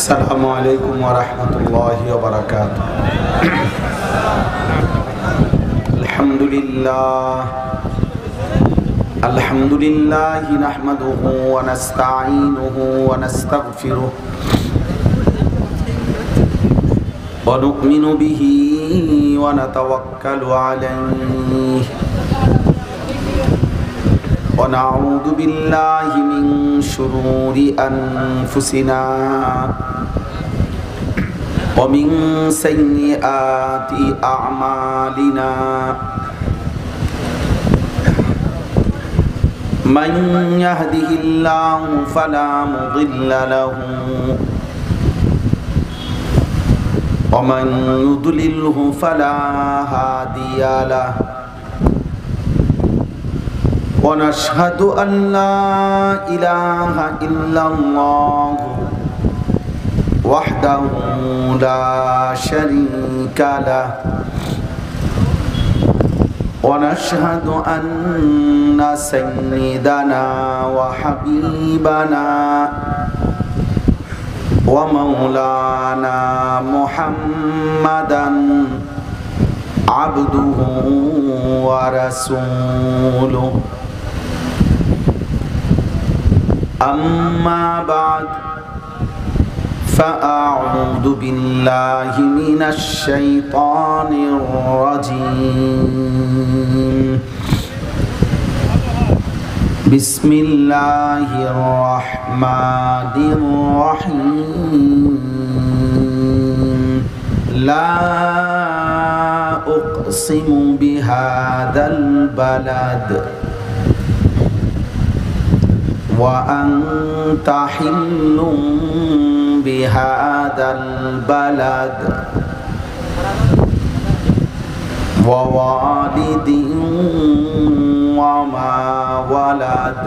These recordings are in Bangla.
আসসালামু আলাইকুম ওয়া রাহমাতুল্লাহি ওয়া বারাকাতুহু। আলহামদুলিল্লাহ নাহমাদুহু ওয়া নাস্তাঈনুহু ওয়া নাস্তাগফিরুহ ওয়া নু'মিনু বিহি ওয়া নাতাওয়াক্কালু আলাইহি ওয়া নাউযু বিল্লাহি মিন শুরুরি আনফুসিনা ওয়া মিন সাইয়্যাতি আ'মালিনা মান ইয়াহদিহিল্লাহু ফালা মুদিল্লা লাহু ওয়া মান ইউদ্লিলহু ফালা হাদিয়া লাহু ওয়া নাশহাদু আন লা ইলাহা ইল্লাল্লাহু ওয়াহদাহু লা শারীকা লাহু ওয়া নাশহাদু আন্না সাইয়্যিদানা ওয়া হাবিবানা ওয়া মাওলানা মুহাম্মাদান আবদুহু ওয়া রাসূলুহু আম্মা বা'দ فأعوذ بالله من الشيطان الرجيم بسم الله الرحمن الرحيم لا أقسم بهذا البلد وأنت حل بهذا البلد ووالد وما ولد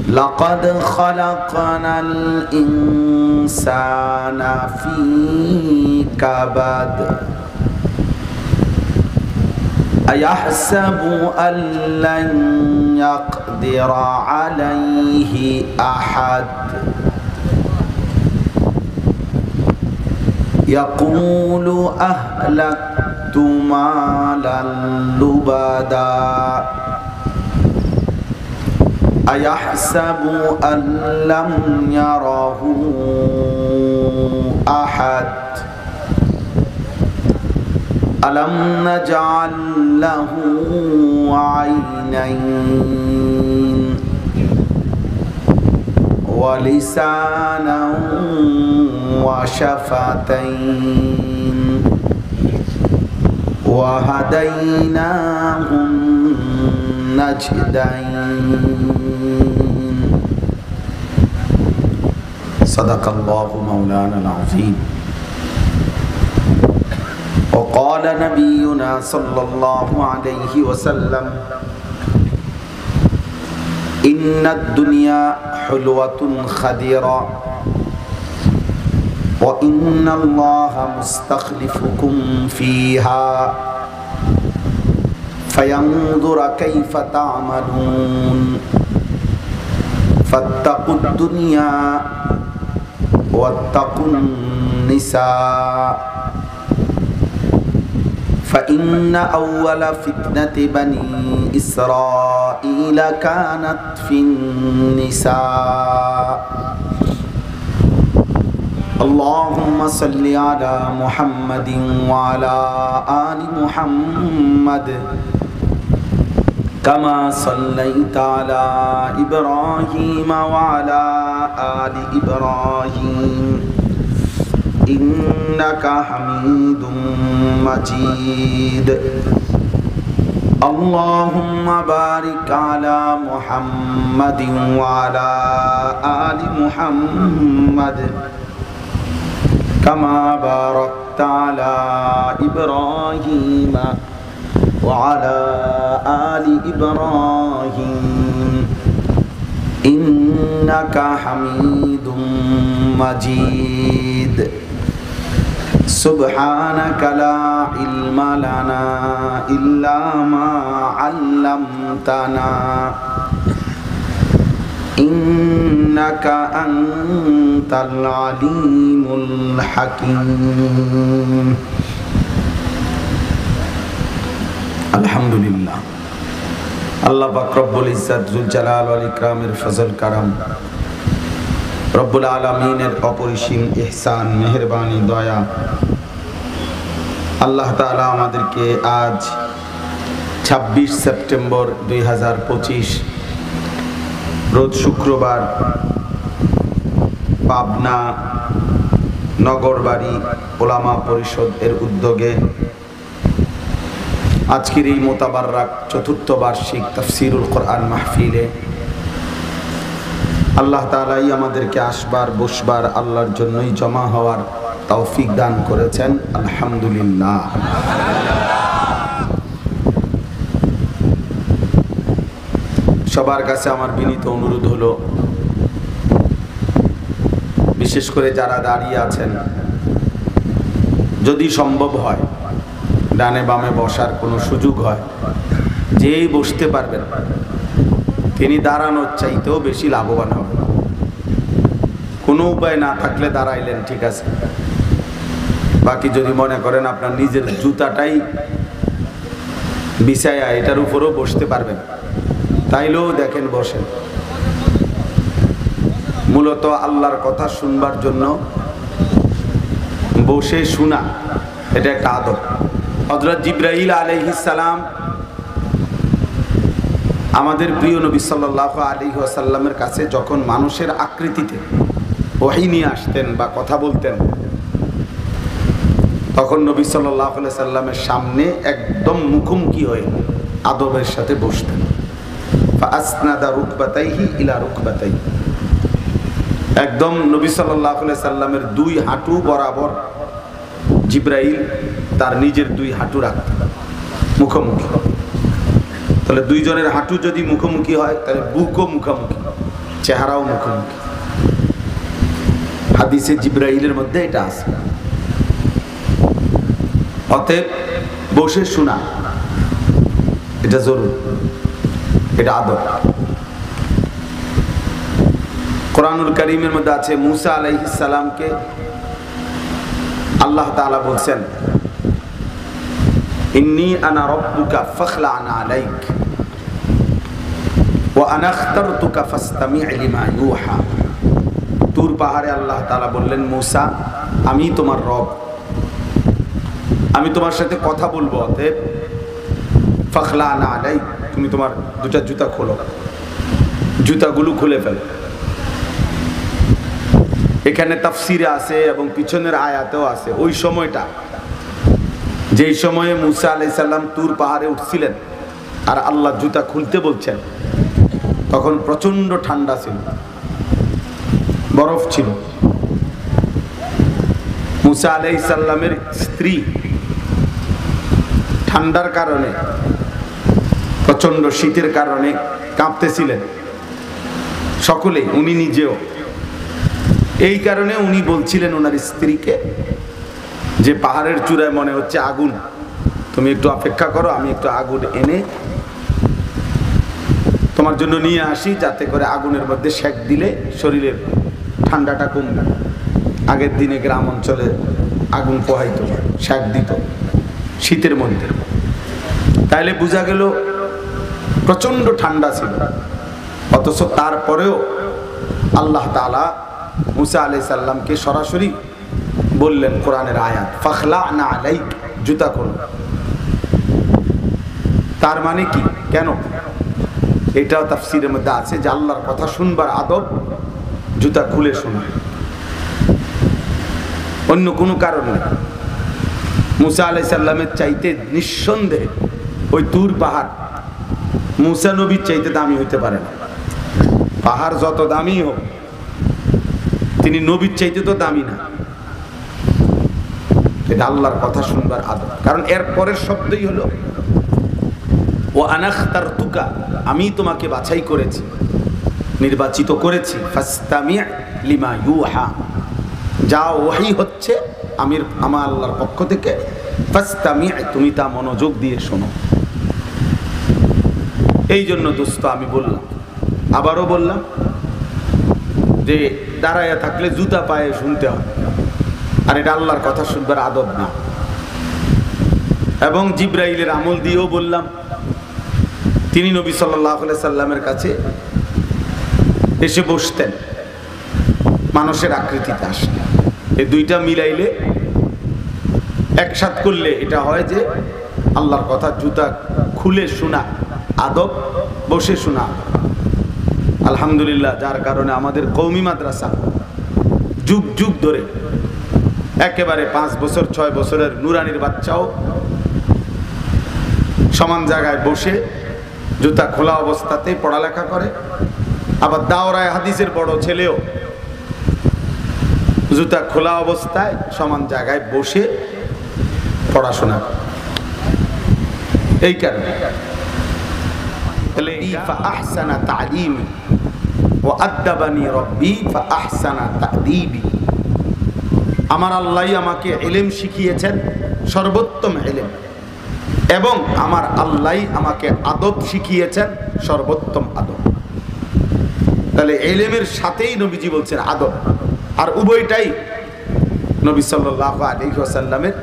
لقد خلقنا الإنسان في كبد أيحسب أن لن يقدر عليه أحد يقول أهلكت مالا لبدا أيحسب أن لم يره أحد ألم نجعل له عينين ولسانا وشفتين وهديناه النجدين صدق الله مولانا العظيم وقال نبينا صلى الله عليه وسلم إن الدنيا حلوة خضرة وإن الله مستخلفكم فيها فينظر كيف تعملون فاتقوا الدنيا واتقوا النساء فإن أول فتنة بني إسرائيل كانت في النساء اللهم صل على محمد وعلى آل محمد كما صليت على إبراهيم وعلى آل إبراهيم إنك حميد مجيد اللهم بارك على محمد وعلى آل محمد كما باركت على إبراهيم وعلى آل إبراهيم إنك حميد مجيد سبحانك لا علم لنا إلا ما علمتنا ইন্নাকা আনতাল আলিমুল হাকিম। আলহামদুলিল্লাহ, আল্লাহ পাক রব্বুল ইজ্জত জুল জালাল ওয়াল ইকরামের ফজল কারাম, রব্বুল আলামিনের অপরিসীম ইহসান, মেহেরবানি, দয়া, আল্লাহ তাআলা আমাদেরকে আজ 26 সেপ্টেম্বর 2025 রোজ শুক্রবার পাবনা নগরবাড়ি ওলামা পরিষদ এর উদ্যোগে আজকের এই মোতাবাররাক চতুর্থ বার্ষিক তাফসীরুল কোরআন মাহফিলে আল্লাহ তাআলাই আমাদেরকে আসবার বসবার আল্লাহর জন্যই জমা হওয়ার তৌফিক দান করেছেন। আলহামদুলিল্লাহ। সবার কাছে আমার বিনীত অনুরোধ হলো, বিশেষ করে যারা দাঁড়িয়ে আছেন, যদি সম্ভব হয় ডানে বামে বসার কোনো সুযোগ হয়, যেই বসতে পারবেন তিনি দাঁড়ানোর চাইতেও বেশি লাভবান হবেন। কোনো উপায় না থাকলে দাঁড়াইলেন, ঠিক আছে। বাকি যদি মনে করেন আপনার নিজের জুতাটাই বিছায়া এটার উপরেও বসতে পারবেন, তাইলেও দেখেন বসেন। মূলত আল্লাহর কথা শুনবার জন্য বসে শোনা এটা একটা আদব। হযরত জিবরাইল আলাইহিস সালাম আমাদের প্রিয় নবী সাল্লাল্লাহু আলাইহি ওয়াসাল্লামের কাছে যখন মানুষের আকৃতিতে ওহী নিয়ে আসতেন বা কথা বলতেন, তখন নবী সাল্লাল্লাহু আলাইহি সাল্লামের সামনে একদম মুখোমুখি হয়ে আদবের সাথে বসতেন। ফাআসনাদা রুকবাতাইহি ইলা রুকবাতাইহি, একদম নবী সাল্লাল্লাহু আলাইহি সাল্লামের দুই হাঁটু বরাবর জিবরাইল তার নিজের দুই হাঁটু রাখতেন মুখোমুখি। তাহলে দুইজনের হাঁটু যদি মুখোমুখি হয় তাহলে বুকও মুখোমুখি, চেহারাও মুখোমুখি। হাদিসে জিবরাইলের মধ্যে এটা আছে। অতএব বসে শোনা এটা জরুরি, এটা আদব। কোরআনুল কারীমের মধ্যে আছে মুসা আলাইহিস সালামকে আল্লাহ তাআলা বলছেন, ইন্নী আনা রাব্বুকা ফাখলা'ন আলাইক ওয়া আনা আখতারতুকা ফাসতামি' লিমা ইউহা। তুর পাহাড়ে আল্লাহ তাআলা বললেন, মুসা আমি তোমার রব, আমি তোমার সাথে কথা বলবো, অতএব ফাখলা'ন আলাইক, তুমি তোমার দুটা জুতা খোলো, জুতাগুলো খুলে ফেলো। এখানে তাফসিরে আছে এবং পিছনের আয়াতেও আছে ওই সময়টা, যেই সময়ে মুসা আলাইহিস সালাম তুর পাহাড়ে উঠছিলেন আর আল্লাহ জুতা খুলতে বলছেন, তখন প্রচন্ড ঠান্ডা ছিল, বরফ ছিল। মুসা আলাইহিস সালামের স্ত্রী ঠান্ডার কারণে, প্রচন্ড শীতের কারণে কাঁপতেছিলেন সকলেই, উনি নিজেও। এই কারণে উনি বলছিলেন ওনার স্ত্রীকে যে পাহাড়ের চূড়ায় মনে হচ্ছে আগুন, তুমি একটু অপেক্ষা করো, আমি একটু আগুন এনে তোমার জন্য নিয়ে আসি, যাতে করে আগুনের মধ্যে সেক দিলে শরীরের ঠান্ডাটা কমবে। আগের দিনে গ্রাম অঞ্চলে আগুন পোহাইতো, সেক দিত শীতের মধ্যে। তাইলে বোঝা গেল প্রচন্ড ঠান্ডা ছিল। অথচ তারপরেও আল্লাহ তাআলা মুসা আলাইহিস সালামকে সরাসরি বললেন কোরআনের আয়াত, ফাখলা'ন আলাইক, জুতা খোলো। তার মানে কি, কেন? এটাও তাফসীরের মধ্যে আছে যে আল্লাহর কথা শুনবার আদব জুতা খুলে শোনা, অন্য কোনো কারণ নেই। মুসা আলাইহিস সালামের চাইতে নিঃসন্দেহে ওই তুর পাহাড় মুসা নবীর চাইতে দামি হইতে পারে না। পাহাড় যত দামি হোক, তিনি নবীর চাইতে তো দামি না। এটা আল্লাহর কথা শুনবার আদব। কারণ এর পরের শব্দই হলো ও আনা আখতারতুকা, আমি তোমাকে বাছাই করেছি, নির্বাচিত করেছি, ফাসতামি' লিমা ইউহা, যা ওহী হচ্ছে আমার আল্লাহর পক্ষ থেকে, ফাসতামি', তুমি তা মনোযোগ দিয়ে শোনো। এই জন্য দোস্ত আমি বললাম, আবারও বললাম, যে দাঁড়াইয়া থাকলে জুতা পায়ে শুনতে হয়, আর এটা আল্লাহর কথা শুনবার আদব না। এবং জিব্রাইলের আমল দিয়েও বললাম, তিনি নবী সাল্লাল্লাহু আলাইহি সাল্লামের কাছে এসে বসতেন, মানুষের আকৃতিতে আসতেন। এই দুইটা মিলাইলে একসাথ করলে এটা হয় যে আল্লাহর কথা জুতা খুলে শোনা আদব, বসে শোনা। আলহামদুলিল্লাহ, যার কারণে আমাদের কওমি মাদ্রাসা যুগ যুগ ধরে একেবারে 5 বছর 6 বছরের নুরানির বাচ্চাও সমান জায়গায় বসে জুতা খোলা অবস্থাতেই পড়ালেখা করে। আবার দাওরায়ে হাদিসের বড় ছেলেও জুতা খোলা অবস্থায় সমান জায়গায় বসে পড়াশোনা করে। এই কারণে ফাআহসানা তা'লিমি ওয়া আদ্দাবানি রাব্বি ফাআহসানা তা'দীবি। আমার আল্লাহ আমাকে ইলম শিখিয়েছেন, সর্বোত্তম ইলম, এবং আমার আল্লাহ আমাকে আদব শিখিয়েছেন, সর্বোত্তম আদব। তাহলে ইলমের সাথেই নবীজি বলছেন আদব, আর উভয়টাই নবী সাল্লাল্লাহু আলাইহি ওয়াসাল্লামের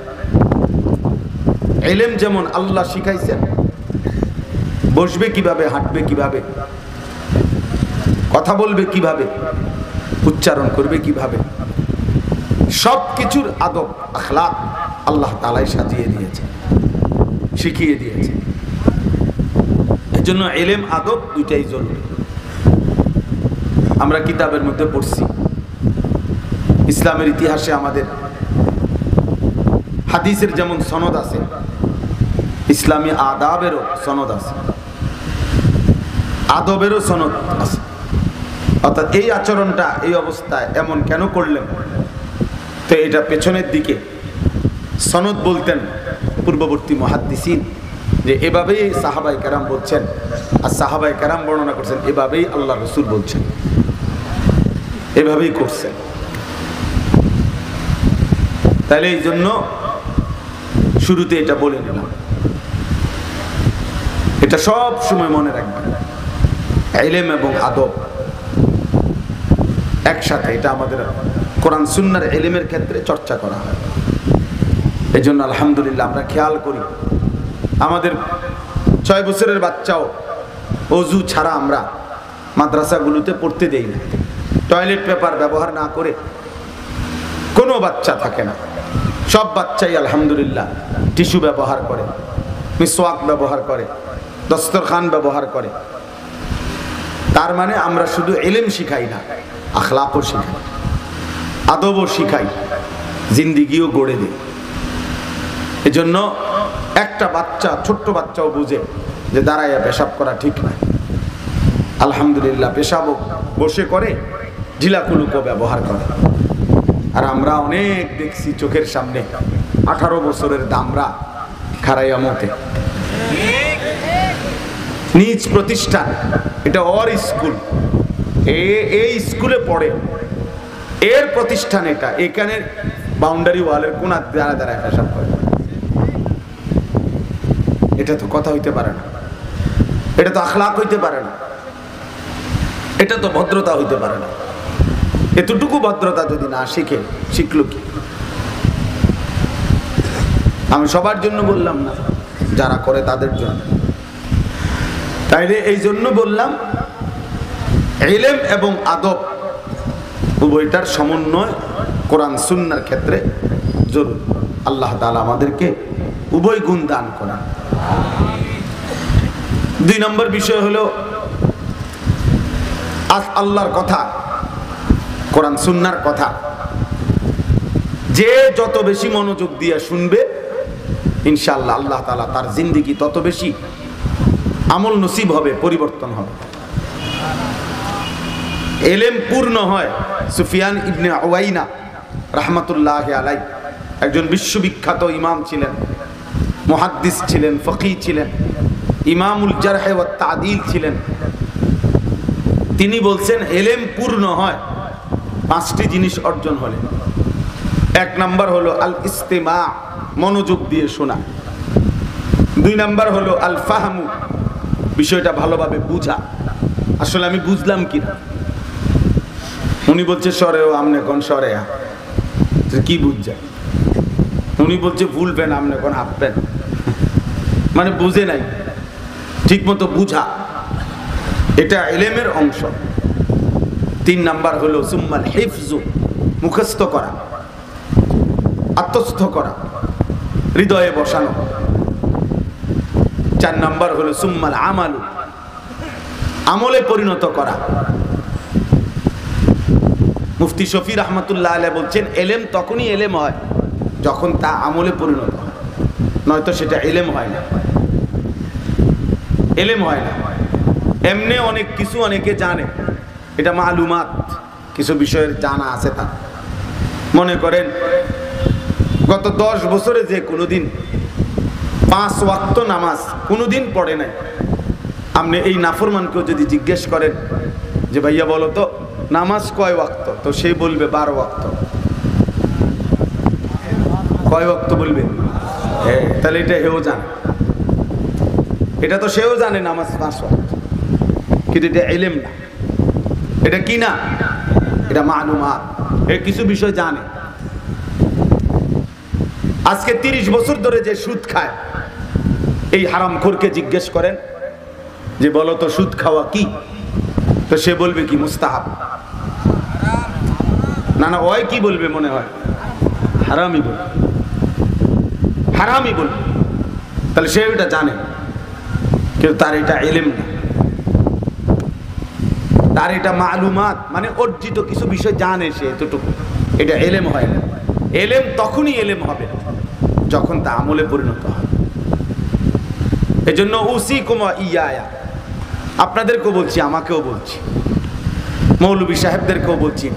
ইলম। যেমন আল্লাহ শিখাইছেন বসবে কিভাবে, হাঁটবে কিভাবে, কথা বলবে কিভাবে, উচ্চারণ করবে কিভাবে, সব কিছুর আদব আখলাক আল্লাহ তাআলাই সাজিয়ে দিয়েছে, শিখিয়ে দিয়েছে। এজন্য ইলম আদব দুইটাই জরুরি। আমরা কিতাবের মধ্যে পড়ছি, ইসলামের ইতিহাসে আমাদের হাদিসের যেমন সনদ আছে, ইসলামী আদাবেরও সনদ আছে, আদবেরও সনদ আছে। অর্থাৎ এই আচরণটা এই অবস্থায় এমন কেন করলেন, তো এটা পেছনের দিকে সনদ বলতেন পূর্ববর্তী মুহাদ্দিসিন, যে এভাবেই সাহাবায়ে কেরাম বলছেন, আর সাহাবায়ে কেরাম বর্ণনা করছেন এভাবেই আল্লাহ রাসূল বলছেন, এভাবেই করছেন। তাহলে এই জন্য শুরুতে এটা বলে নিলাম, এটা সব সময় মনে রাখবেন, ইলম এবং আদব একসাথে। এটা আমাদের কোরআন সুন্নাহর ইলমের ক্ষেত্রে চর্চা করা হয়। এই জন্য আলহামদুলিল্লাহ আমরা খেয়াল করি, আমাদের 6 বছরের বাচ্চাও অজু ছাড়া আমরা মাদ্রাসাগুলোতে পড়তে দেই না। টয়লেট পেপার ব্যবহার না করে কোনো বাচ্চা থাকে না, সব বাচ্চাই আলহামদুলিল্লাহ টিস্যু ব্যবহার করে, মিসওয়াক ব্যবহার করে, দস্তরখান ব্যবহার করে। তার মানে আমরা শুধু ইলম শিখাই না, আখলাকও শিখাই, আদবও শিখাই, জিন্দিগিও গড়ে দিই। এজন্য একটা বাচ্চা, ছোট্ট বাচ্চাও বুঝে যে দাঁড়াইয়া পেশাব করা ঠিক না। আলহামদুলিল্লাহ পেশাবও বসে করে, ঢিলাকুলুকও ব্যবহার করে। আর আমরা অনেক দেখছি চোখের সামনে 18 বছরের দামরা খারাইয়া মতে, নিজ প্রতিষ্ঠান, এটা ওর স্কুল, এই স্কুলে পড়ে, এর প্রতিষ্ঠান এটা, এখানে বাউন্ডারি ওয়ালের কোনা দাঁড়ায় দাঁড়ায় পেশাব করে। এটা তো কথা হইতে পারে না, এটা তো আখলাক হইতে পারে না, এটা তো ভদ্রতা হইতে পারে না। এতটুকু ভদ্রতা যদি না শিখে, শিখলো কি? আমি সবার জন্য বললাম না, যারা করে তাদের জন্য। তাইলে এই জন্য বললাম ইলম এবং আদব উভয়টার সমন্বয় কোরআন সুন্নাহর ক্ষেত্রে জরুরি। আল্লাহ তাআলা আমাদেরকে উভয় গুণ দান করেন। 2 নম্বর বিষয় হলো আল্লাহর কথা, কোরআন সুন্নাহর কথা যে যত বেশি মনোযোগ দিয়ে শুনবে, ইনশাআল্লাহ আল্লাহ তাআলা তার জিন্দেগি তত বেশি আমল নসিব হবে, পরিবর্তন হবে। ইলম পূর্ণ হয়। সুফিয়ান ইবনে উয়াইনা রাহমাতুল্লাহি আলাইহি একজন বিশ্ববিখ্যাত ইমাম ছিলেন, মুহাদ্দিস ছিলেন, ফকিহ ছিলেন, ইমামুল জারহ ওয়াত তা'দীল ছিলেন। তিনি বলছেন ইলম পূর্ণ হয় 5টি জিনিস অর্জন হলে। 1 নাম্বার হলো আল ইস্তিমা, মনোযোগ দিয়ে শোনা। 2 নাম্বার হলো আল ফাহমু, বিষয়টা ভালোভাবে বুঝা, আসলে আমি বুঝলাম কিনা। উনি বলছে সরেও, আমনে কোন সরে কি বুঝছে? উনি বলছে ফুল প্যান্ট, আমনে কোন হাফ প্যান্ট। মানে বুঝে নাই ঠিক মতো বুঝা, এটা ইলমের অংশ। 3 নাম্বার হলো সুম্মাল হিফজু, মুখস্থ করা, আত্মস্থ করা, হৃদয়ে বসানো। 4 নাম্বার হলো সুম্মাল আমালু, আমলে পরিণত করা। মুফতি শফি রহমতুল্লাহ আলাইহি বলছেন ইলম তখনই ইলম হয় যখন তা আমলে পরিণত হয়, নয়তো সেটা ইলম হয় না। ইলম হয় না। এমনি অনেক কিছু অনেকে জানে, এটা মালুমাত, কিছু বিষয়ের জানা আছে তা। মনে করেন গত 10 বছরে যে কোনোদিন 5 ওয়াক্ত নামাজ কোনোদিন পড়ে নাই, আপনি এই নাফরমানকেও যদি জিজ্ঞেস করেন যে ভাইয়া বলো তো নামাজ কয় ওয়াক্ত, তো সে বলবে 12 ওয়াক্ত। কয় ওয়াক্ত বলবে? হ্যাঁ, তাহলে এটা হেও জানে, এটা তো সেও জানে নামাজ 5 ওয়াক্ত, কিন্তু এটা ইলম না। এটা কি না? এটা মালুমাত, এর কিছু বিষয় জানে। আজকে 30 বছর ধরে যে সুদ খায়, এই হারামখোরকে জিজ্ঞেস করেন যে বলো তো সুদ খাওয়া কি, তো সে বলবে কি মুস্তাহাব। না না, ওই কি বলবে মনে হয়? হারামই বলবে, হারামই বলবে। তাহলে সে এটা জানে, কিন্তু তার এটা ইলম না, তার এটা মালুমাত, মানে অর্জিত কিছু বিষয় জানে সে এতটুকু, এটা ইলম হয় না। ইলম তখনই ইলম হবে যখন তা আমলে পরিণত হয়। এজন্য উসিকুম ইয়ায়া, আপনাদেরকেও বলছি, আমাকেও বলছি, মৌলভী সাহেবদেরকেও বলছি,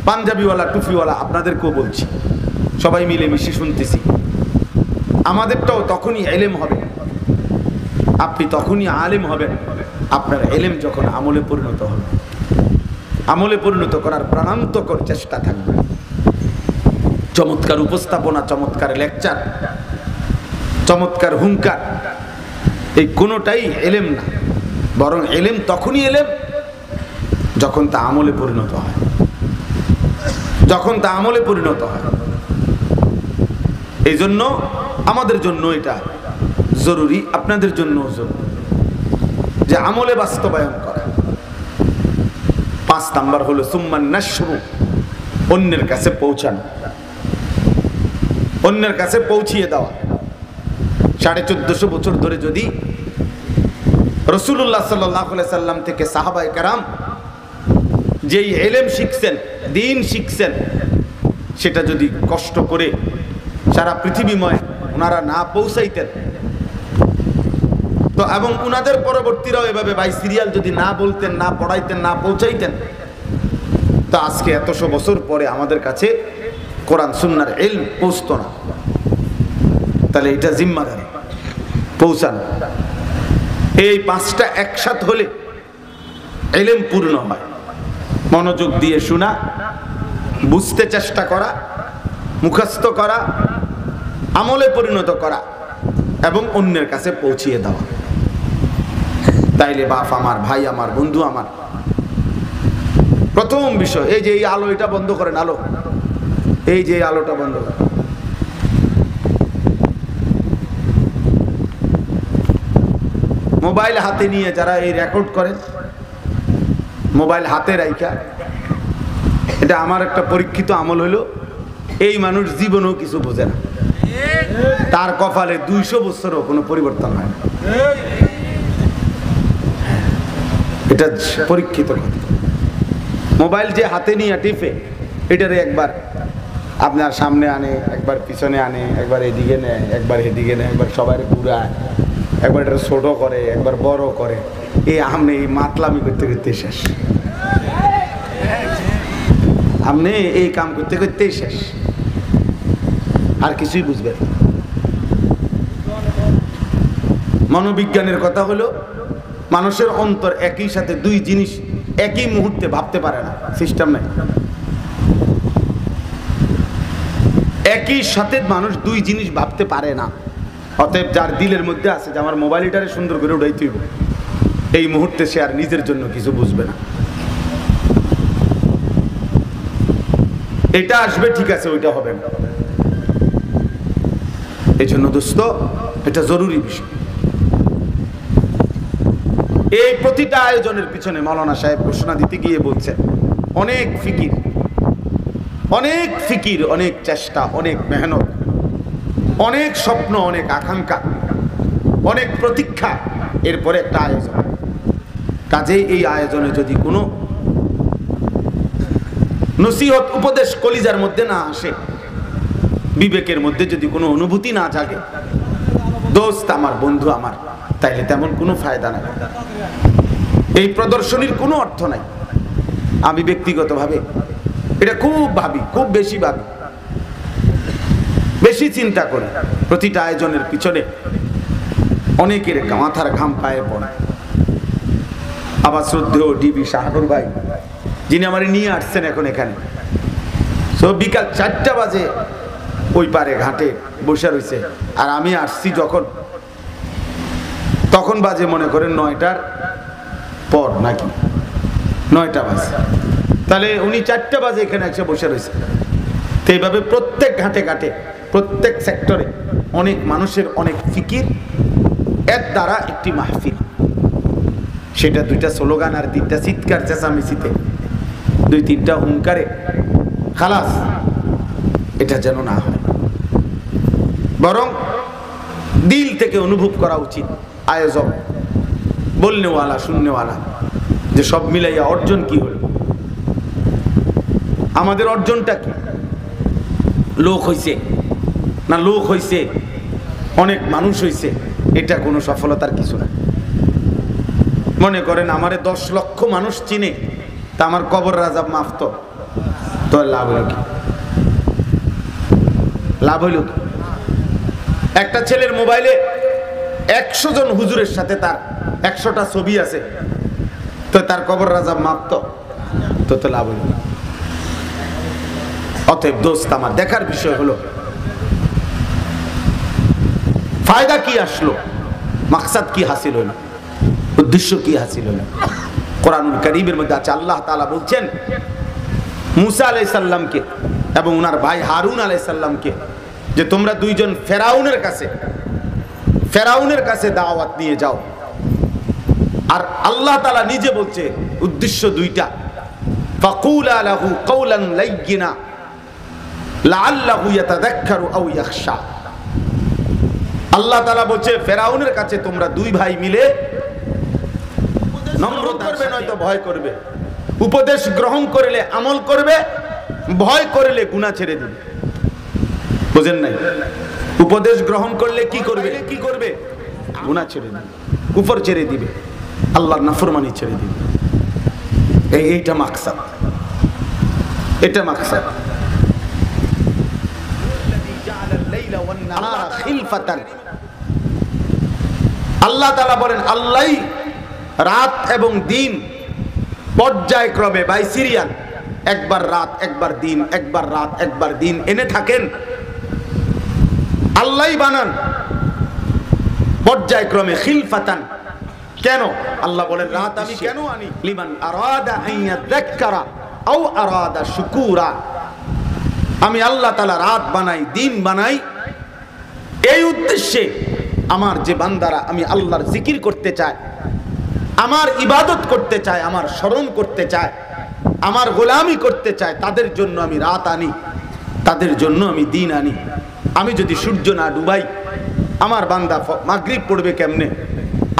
পাঞ্জাবিওয়ালা টুপিওয়ালা আপনাদেরকেও বলছি, সবাই মিলে মিশে শুনতেছি। আমাদেরটাও তখনই ইলম হবে, আপনি তখনই আলেম হবেন আপনার ইলম যখন আমলে পরিণত হবে। আমলে পরিণত করার প্রাণান্তকর চেষ্টা থাকবে। চমৎকার উপস্থাপনা, চমৎকার লেকচার, চমৎকার হুঙ্কার, এই কোনোটাই ইলম না, বরং ইলম তখনই ইলম যখন তা আমলে পরিণত হয়, যখন তা আমলে পরিণত হয়। এই জন্য আমাদের জন্য এটা জরুরি, আপনাদের জন্য জরুরি যে আমলে বাস্তবায়ন করা। 5 নাম্বার হলো সুম্মান নাশরু, অন্যের কাছে পৌঁছানো, অন্যের কাছে পৌঁছিয়ে দেওয়া। 1450 বছর ধরে যদি রাসূলুল্লাহ সাল্লাল্লাহু আলাইহি সাল্লাম থেকে সাহাবায়ে কেরাম যেই ইলম শিখছেন, দ্বীন শিখছেন, সেটা যদি কষ্ট করে সারা পৃথিবীময় ওনারা না পৌঁছাইতেন, তো এবং উনাদের পরবর্তীরাও এভাবে বাই সিরিয়াল যদি না বলতেন, না পড়াইতেন, না পৌঁছাইতেন, তো আজকে 100 বছর পরে আমাদের কাছে কোরআন সুন্নাহর ইলম পৌঁছতো না। তাহলে এটা জিম্মাদারি পৌঁছানো। এই 5টা একসাথে হলে ইলম পূর্ণ হয়। মনোযোগ দিয়ে শোনা, বুঝতে চেষ্টা করা, মুখস্থ করা, আমলে পরিণত করা এবং অন্যের কাছে পৌঁছিয়ে দেওয়া। তাইলে বাপ আমার, ভাই আমার, বন্ধু আমার, প্রথম বিষয় এই যে এই আলো, এটা বন্ধ করেন, আলো, এই যে আলোটা বন্ধ করেন। মোবাইল হাতে নিয়ে যারা এই রেকর্ড করেন, মোবাইল হাতে রাইখা, এটা আমার একটা পরীক্ষিত আমল হলো, এই মানুষ জীবনেও কিছু বোঝে না, তার কপালে 200 বছরও কোনো পরিবর্তন হয় না। এটা পরীক্ষিত কথা। মোবাইল যে হাতে নিয়ে টিপে, এটারে একবার আপনার সামনে আনে, একবার পিছনে আনে, একবার এদিকে নেয়, একবার এদিকে নেয়, একবার সবাই ঘুরায়, একবার এটা ছোট করে, একবার বড় করে, এই আপনি এই মাতলামি করতে করতে শেষ, আপনি এই কাম করতে করতেই শেষ, আর কিছুই বুঝবেন। মনোবিজ্ঞানের কথা হলো মানুষের অন্তর একই সাথে 2 জিনিস একই মুহূর্তে ভাবতে পারে না, সিস্টেম নাই। একই সাথে মানুষ 2 জিনিস ভাবতে পারে না। অতএব যার দিলের মধ্যে আছে যে আমার মোবাইলটারে সুন্দর করে উড়াইতে হইব, এই মুহূর্তে সে আর নিজের জন্য কিছু বুঝবে না। এটা আসবে ঠিক আছে, ওইটা হবে না। এই জন্য দোস্ত, এটা জরুরি বিষয়। এই প্রতিটা আয়োজনের পিছনে মাওলানা সাহেব ঘোষণা দিতে গিয়ে বলছেন অনেক ফিকির, অনেক ফিকির, অনেক চেষ্টা, অনেক মেহনত, অনেক স্বপ্ন, অনেক আকাঙ্ক্ষা, অনেক প্রতীক্ষা, এরপরে একটা আয়োজন। কাজেই এই আয়োজনে যদি কোনো নসিহত উপদেশ কলিজার মধ্যে না আসে, বিবেকের মধ্যে যদি কোনো অনুভূতি না জাগে, দোস্ত আমার, বন্ধু আমার, তাইলে তেমন কোনো ফায়দা নাই। এই প্রদর্শনীর কোনো অর্থ নাই। আমি ব্যক্তিগতভাবে এটা খুব ভাবি, খুব বেশি ভাবি, বেশি চিন্তা করি। প্রতিটা আয়োজনের পিছনে অনেকের মাথার ঘাম পায়ে পড়ে। আবার শ্রদ্ধেয় ডিবি শাহানুর ভাই, যিনি আমার নিয়ে আসছেন এখন এখানে, বিকাল 4টা বাজে ওই পারে ঘাটে বসে রয়েছে, আর আমি আসছি যখন, তখন বাজে মনে করেন 9টার পর, নাকি 9টা বাজে। তাহলে উনি 4টা বাজে এখানে এসে বসে রয়েছে। তো এইভাবে প্রত্যেক ঘাটে ঘাটে, প্রত্যেক সেক্টরে অনেক মানুষের অনেক ফিকির, এর দ্বারা একটি মাহফিল, সেটা 2টা স্লোগান আর 3টা চিৎকার চেঁচামেচিতে, 2-3টা হুঙ্কারে খালাস, এটা যেন না হয়। বরং দিল থেকে অনুভব করা উচিত আয়োজক, বলনেওয়ালা, শুননেওয়ালা, যে সব মিলাইয়া অর্জন কি হলো, আমাদের অর্জনটা কি? লোক হইছে না, লোক হইছে, অনেক মানুষ হইছে, এটা কোনো সফলতার কিছু না। মনে করেন আমারে 10 লক্ষ মানুষ চিনে, তা আমার কবর রাজাব মাফ, তো লাভ হইল কি? লাভ হইল কি? একটা ছেলের মোবাইলে 100 জন হুজুরের সাথে তার 100টা ছবি আছে, তো তার কবর রাজাব মাফ, তো লাভ হইল। অতএব দোস্ত আমার, দেখার বিষয় হলো ফায়দা কি আসলো, মাকসাদ কি হাসিল হলো, উদ্দেশ্য কি হাসিল হলো। কোরআনুল কারীমের মধ্যে আছে, আল্লাহ তাআলা বলছেন মুসা আলাইহিস সালামকে এবং ওনার ভাই হারুন আলাইহিস সালামকে, যে তোমরা দুইজন ফেরাউনের কাছে দাওয়াত নিয়ে যাও। আর আল্লাহ তাআলা নিজে বলছে উদ্দেশ্য 2টা, ফাকুলা লাহু কাওলান লাইয়িনা লাআল্লাহু ইয়াতাযাক্কারু আও ইয়াখশা। আল্লাহ তাআলা বলছে ফেরাউনের কাছে তোমরা 2 ভাই মিলে নম্রতা করবে, নয়তো ভয় করবে। উপদেশ গ্রহণ করলে আমল করবে, ভয় করলে গুনাহ ছেড়ে দিবে। বুঝেন নাই? উপদেশ গ্রহণ করলে কি করবে? গুনাহ ছেড়ে দিবে, কুফর ছেড়ে দিবে, আল্লাহর নাফরমানি ছেড়ে দিবে। এইটা মাকসাদ, এটা মাকসাদ। আল্লাহ তাআলা বলেন, আল্লাহই রাত এবং দিন পর্যায়ক্রমে বাই সিরিয়াল, একবার রাত একবার দিন, একবার রাত একবার দিন এনে থাকেন। আল্লাহই বানান পর্যায়ক্রমে, খিলফাতান। কেন? আল্লাহ বলেন রাত আমি কেন আনি? লিমান আরাদা আন ইয়াযাক্কারা আও আরাদা শুকুরা। আমি আল্লাহ তাআলা রাত বানাই, দিন বানাই এই উদ্দেশ্যে, আমার যে বান্দারা আমি আল্লাহর জিকির করতে চায়, আমার ইবাদত করতে চায়, আমার স্মরণ করতে চায়, আমার গোলামি করতে চায়, তাদের জন্য আমি রাত আনি, তাদের জন্য আমি দিন আনি। আমি যদি সূর্য না ডুবাই, আমার বান্দা মাগরিব পড়বে কেমনে?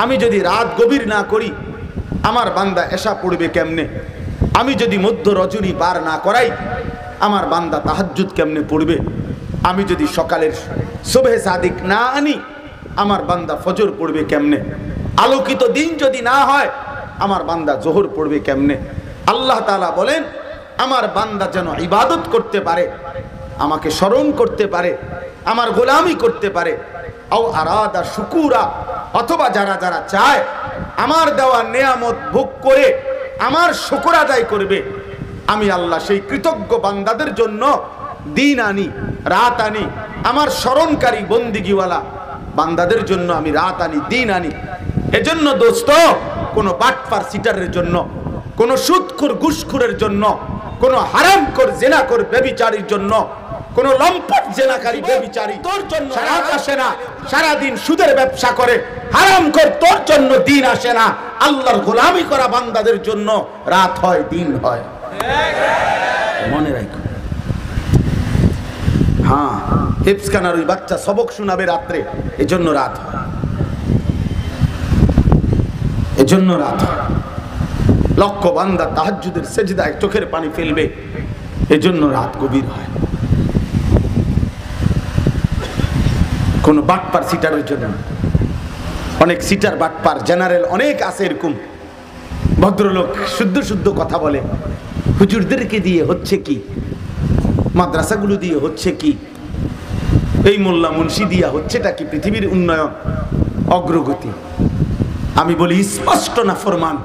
আমি যদি রাত গভীর না করি, আমার বান্দা এশা পড়বে কেমনে? আমি যদি মধ্য রজনী পার না করাই, আমার বান্দা তাহাজ্জুদ কেমনে পড়বে? আমি যদি সকালের সুবহে সাদিক না আনি, আমার বান্দা ফজর পড়বে কেমনে? আলোকিত দিন যদি না হয়, আমার বান্দা জোহর পড়বে কেমনে? আল্লাহ তাআলা বলেন আমার বান্দা যেন ইবাদত করতে পারে, আমাকে স্মরণ করতে পারে, আমার গোলামি করতে পারে, আও আরাদা শুকুরা, অথবা যারা যারা চায় আমার দেওয়া নেয়ামত ভোগ করে আমার শুকর আদায় করবে, আমি আল্লাহ সেই কৃতজ্ঞ বান্দাদের জন্য দিন আনি, রাত আনি। আমার স্মরণকারী বন্দিগিওয়ালা বান্দাদের জন্য আমি রাত আনি, দিন আনি। এজন্য দোস্ত, কোনো বাটপার সিটারের জন্য, কোনো সুদখোর ঘুষখোরের জন্য, কোন হারামখোর জিনাখোর ব্যভিচারীর জন্য, কোন লম্পট জিনাকারী ব্যভিচারী তোর জন্য রাত আসে না। সারা দিন সুদের ব্যবসা করে হারামখোর তোর জন্য দিন আসে না। আল্লাহর গোলামি করা বান্দাদের জন্য রাত হয়, দিন হয়। মনে রাখো। হ্যাঁ, হিফজখানার ওই বাচ্চা সবক শোনাবে রাত্রে, এজন্য রাত হয়, এজন্য রাত হয়। লক্ষ বান্দা তাহাজ্জুদের সেজদায় চোখের পানি ফেলবে, এজন্য রাত গভীর হয়। কোন বাটপার সিটারের জন্য। অনেক সিটার বাটপার জেনারেল অনেক আছে এরকম ভদ্রলোক, শুদ্ধ শুদ্ধ কথা বলে। হুজুরদেরকে দিয়ে হচ্ছে কি, মাদ্রাসাগুলো দিয়ে হচ্ছে কি, এই মোল্লা মুন্সি দিয়া হচ্ছেটা কি, পৃথিবীর উন্নয়ন অগ্রগতি? আমি বলি স্পষ্ট নাফরমান।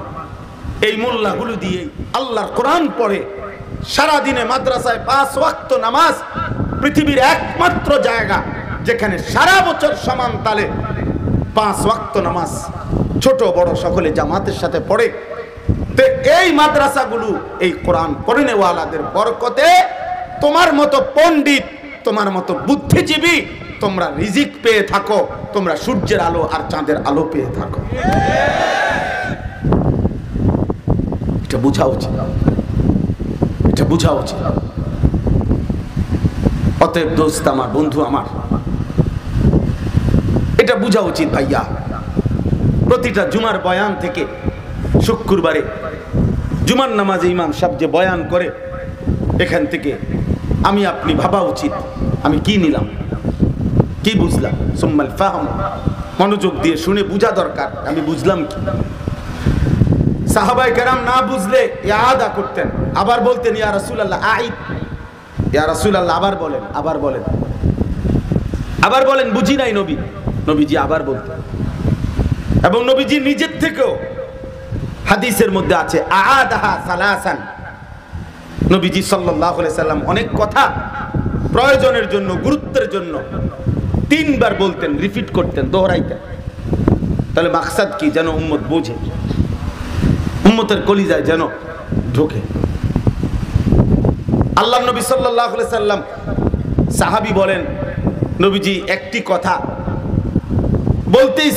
এই মোল্লাগুলো দিয়ে আল্লাহর কোরআন পড়ে সারাদিনে মাদ্রাসায় 5 ওয়াক্ত নামাজ, পৃথিবীর একমাত্র জায়গা যেখানে সারা বছর সমান তালে 5 ওয়াক্ত নামাজ ছোট বড় সকলে জামাতের সাথে পড়ে। তো এই মাদ্রাসাগুলো এই কোরআন পড়নেওয়ালাদের বরকতে তোমার মতো পণ্ডিত, তোমার মতো বুদ্ধিজীবী তোমরা রিজিক পেয়ে থাকো, তোমরা সূর্যের আলো আর চাঁদের আলো পেয়ে থাকো। এটা বোঝা উচিত, এটা বোঝা উচিত। অতএব দোস্ত আমার, বন্ধু আমার, এটা বোঝা উচিত ভাইয়া। প্রতিটা জুমার বয়ান থেকে শুক্রবারে জুমার নামাজে ইমাম সাহেব যে বয়ান করে, এখান থেকে আমি আপনি ভাবা উচিত আমি কি নিলাম, কি বুঝলাম। সুম্মাল ফাহম, মনোযোগ দিয়ে শুনে বুঝা দরকার আমি বুঝলাম কি। সাহাবায়ে কেরাম না বুঝলে ইয়াদা করতেন, আবার বলতেন ইয়া রাসূলুল্লাহ আইদ, ইয়া রাসূলুল্লাহ আবার বলেন, আবার বলেন, আবার বলেন, বুঝি নাই নবী। নবীজি আবার বলতেন। এবং নবীজি নিজের থেকেও হাদিসের মধ্যে আছে আআদাহা সালাসান। নবীজি সাল্লাল্লাহু আলাইহি সাল্লাম অনেক কথা প্রয়োজনের জন্য, গুরুত্বের জন্য 3 বার বলতেন, রিপিট করতেন, দোহরাইতেন। তাহলে মাকসাদ কি? যেন উম্মত বোঝে, উম্মতের কলিজায় যেন ঢোকে। আল্লাহ নবী সাল্লাল্লাহু আলাইহি সাল্লাম, সাহাবী বলেন নবীজি একটি কথা বলতেই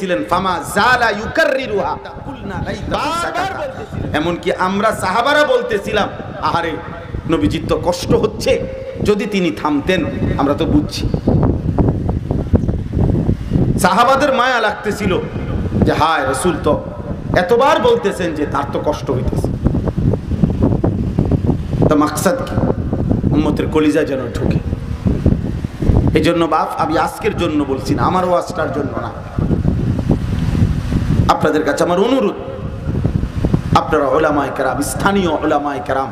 ছিলেন ফামা জালা ইউকাররিরুহা কুলনা লাইতা, এমনকি আমরা সাহাবারা বলতেছিলাম আহারে নবীজির তো কষ্ট হচ্ছে, যদি তিনি থামতেন আমরা তো বুঝছি। সাহাবাদের মায়া লাগতেছিল যে হায় রাসূল তো এতবার বলতেছেন যে তার তো কষ্ট হইতেছে। তো মাকসাদ কি? উম্মতের কলিজা যেন ঢোকে। এই জন্য বাপ, আমি আজকের জন্য বলছি না, আমার ওয়াজটার জন্য না, আপনাদের কাছে আমার অনুরোধ, আপনারা উলামায়ে কেরাম, স্থানীয় উলামায়ে কেরাম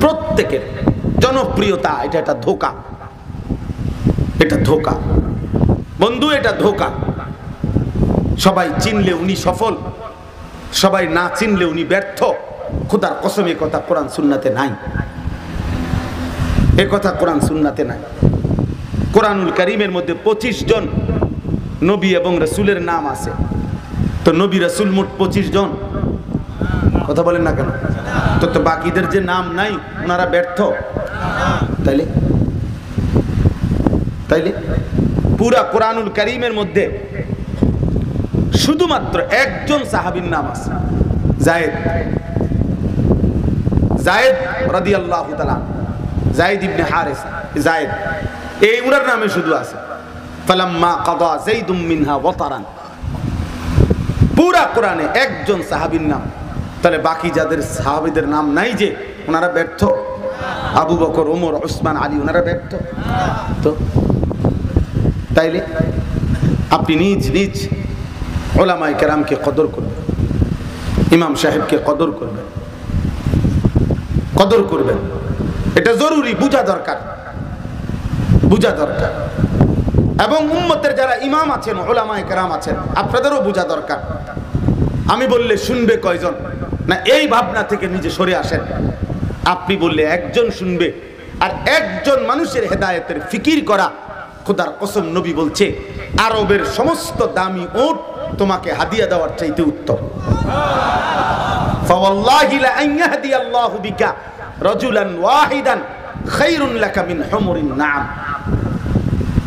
প্রত্যেকের জনপ্রিয়তা, এটা একটা ধোঁকা, এটা ধোঁকা বন্ধু, এটা ধোঁকা। সবাই চিনলে উনি সফল, সবাই না চিনলে উনি ব্যর্থ। খোদার কসম এ কথা কোরআন সুন্নাতে নাই, এ কথা কোরআন সুন্নাতে নাই। কোরআনুল কারীমের মধ্যে 25 জন নবী এবং রাসূলের নাম আছে। তো নবী রাসূল মোট 25 জন, কথা বলেন না কেন? তো বাকিদের যে নাম নাই ওনারা ব্যর্থ? তাইলে পুরা কোরআনুল কারীমের মধ্যে শুধুমাত্র একজন সাহাবীর নাম আছে, যায়েদ রাদিয়াল্লাহু তাআলা, যায়েদ ইবনে হারিসা, যায়েদ, এই উনার নামে শুধু আছে ফালাম্মা কাদা যাইদুম মিনহা ওয়াতারান। পুরা কোরআনে একজন সাহাবীর নাম। তাহলে বাকি যাদের সাহাবীদের নাম নাই যে ওনারা ব্যর্থ? আবু বকর, ওমর, উসমান, আলী ওনারা ব্যর্থ? তো তাইলে আপনি নিজ নিজ উলামায়ে কেরামকে কদর করবেন, ইমাম সাহেবকে কদর করবেন। এটা জরুরি, বুঝা দরকার। এবং উম্মতের যারা ইমাম আছেন, উলামায়ে কেরাম আছেন, আপনাদেরও বোঝা দরকার। আমি বললে শুনবে কয়জন? না, এই ভাবনা থেকে নিজে সরে আসেন। আপনি বললে একজন শুনবে, আর একজন মানুষের হেদায়েতের ফিকির করা, খোদার কসম নবী বলছে আরবের সমস্ত দামি উট তোমাকে হাদিয়া দেওয়ার চাইতে উত্তম। ফাওয়াল্লাহি লা আন ইয়াহদিয়াল্লাহু বিকা রাজুলান ওয়াহিদান খায়রুন লাকা মিন হুমুরিন নাম।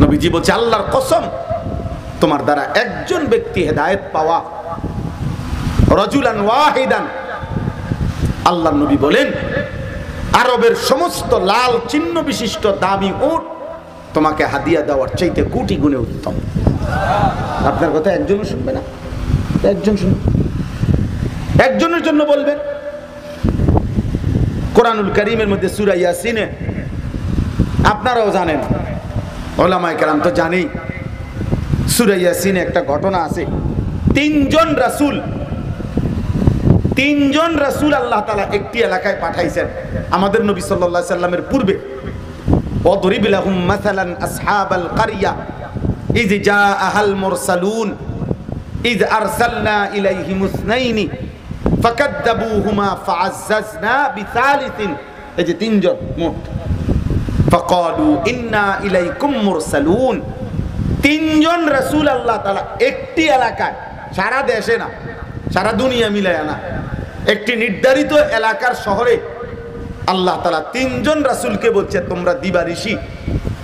নবীজি বলছে আল্লাহর কসম, তোমার দ্বারা একজন ব্যক্তি হেদায়েত পাওয়া, রাজুলান ওয়াহিদান, আল্লাহর নবী বলেন আরবের সমস্ত লাল চিহ্ন বিশিষ্ট দামি উট তোমাকে হাদিয়া দেওয়ার চাইতে কোটি গুণে উত্তম। আপনার কথা একজনও শুনবে না, একজন শুনবে, একজনের জন্য বলবেন। কোরআনুল কারীমের মধ্যে সূরা ইয়াসিনে আপনারাও জানেন, উলামায়ে কেরাম তো জানেই, সূরা ইয়াসিনে একটা ঘটনা আছে। তিনজন রাসূল আল্লাহ তাআলা একটি এলাকায় পাঠাইছেন আমাদের নবী সাল্লাল্লাহু আলাইহি সাল্লামের পূর্বে। ওয়াদরিব লাহুম মাসালান আসহাবাল কারিয়া ইয জাআহাল মুরসালুন ইয আরসালনা ইলাইহিম ইসনাইনি ফাকাদ্দাবুহুমা ফাআজ্জাজনা বিসালিসিন। এই যে তিনজন মোট। ফাকালু ইন্না ইলাইকুম মুরসালুন। তিনজন রাসূল আল্লাহ তাআলা একটি এলাকায়, সারা দেশে না, সারা দুনিয়া মিলায় না, একটি নির্ধারিত এলাকার শহরে আল্লাহ তাআলা তিনজন রাসূলকে বলছে তোমরা দিবানিশি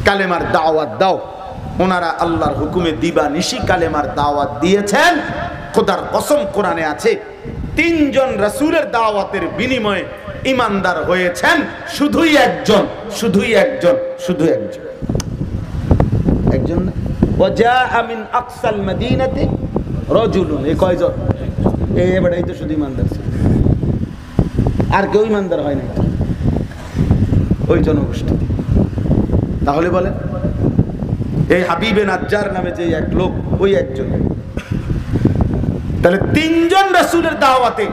কালেমার দাওয়াত দাও। ওনারা আল্লাহর হুকুমে দিবানিশি কালেমার দাওয়াত দিয়েছেন। খোদার কসম কোরআনে আছে তিনজন রাসূলের দাওয়াতের বিনিময়ে ঈমানদার হয়েছেন শুধুই একজন, শুধুই একজন, শুধু একজন, একজন না। ওয়াজাআ মিন আকসাল মাদিনাতি রাজুলুন। এই কয়জন? এবারে তো শুধু ঈমানদার, আর কেউ ঈমানদার হয় না ওই জনগোষ্ঠী। তাহলে বলেন এই হাবিবে নাজ্জার নামে যে এক লোক, ওই একজন। তাহলে তিনজন রাসূলের দাওয়াতে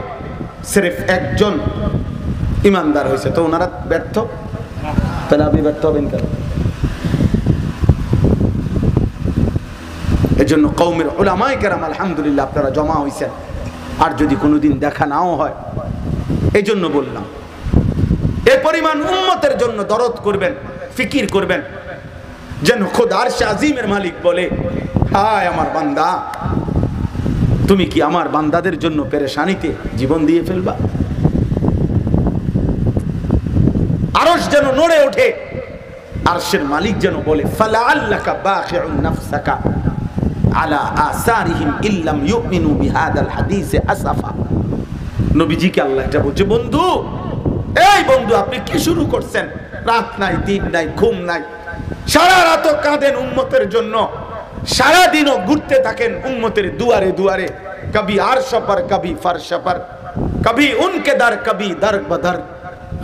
সির্ফ একজন ঈমানদার হয়েছে, তো ওনারা ব্যর্থ। তাহলে আপনি ব্যর্থ হবেন কেন? এজন্য কওমের উলামায়ে কেরাম আলহামদুলিল্লাহ আপনারা জমা হয়েছেন। আর যদি কোনোদিন দেখা নাও হয়, এই জন্য বললাম এ পরিমাণ উম্মতের জন্য দরদ করবেন, ফিকির করবেন, যেন খোদা আরশ আজিমের মালিক বলে হায় আমার বান্দা, তুমি কি আমার বান্দাদের জন্য পেরেশানিতে জীবন দিয়ে ফেলবা? আরশ যেন নড়ে ওঠে, আরশের মালিক যেন বলে ফালাআল্লাকা বাখিউন নাফসাকা আলা আসারিহিম ইল্লাম ইউমিনু বিহাদাল হাদিসে আসাফা। নবীজিকে আল্লাহ এটা বলছে, বন্ধু, এই বন্ধু আপনি কি শুরু করছেন? রাত নাই, দিন নাই, ঘুম নাই, সারা রাত কাঁদেন উম্মতের জন্য, সারা দিনও ঘুরতে থাকেন উম্মতের দুয়ারে দুয়ারে, কবি আরশ पर कभी फर्श पर कभी उनके दर कभी दर बदर,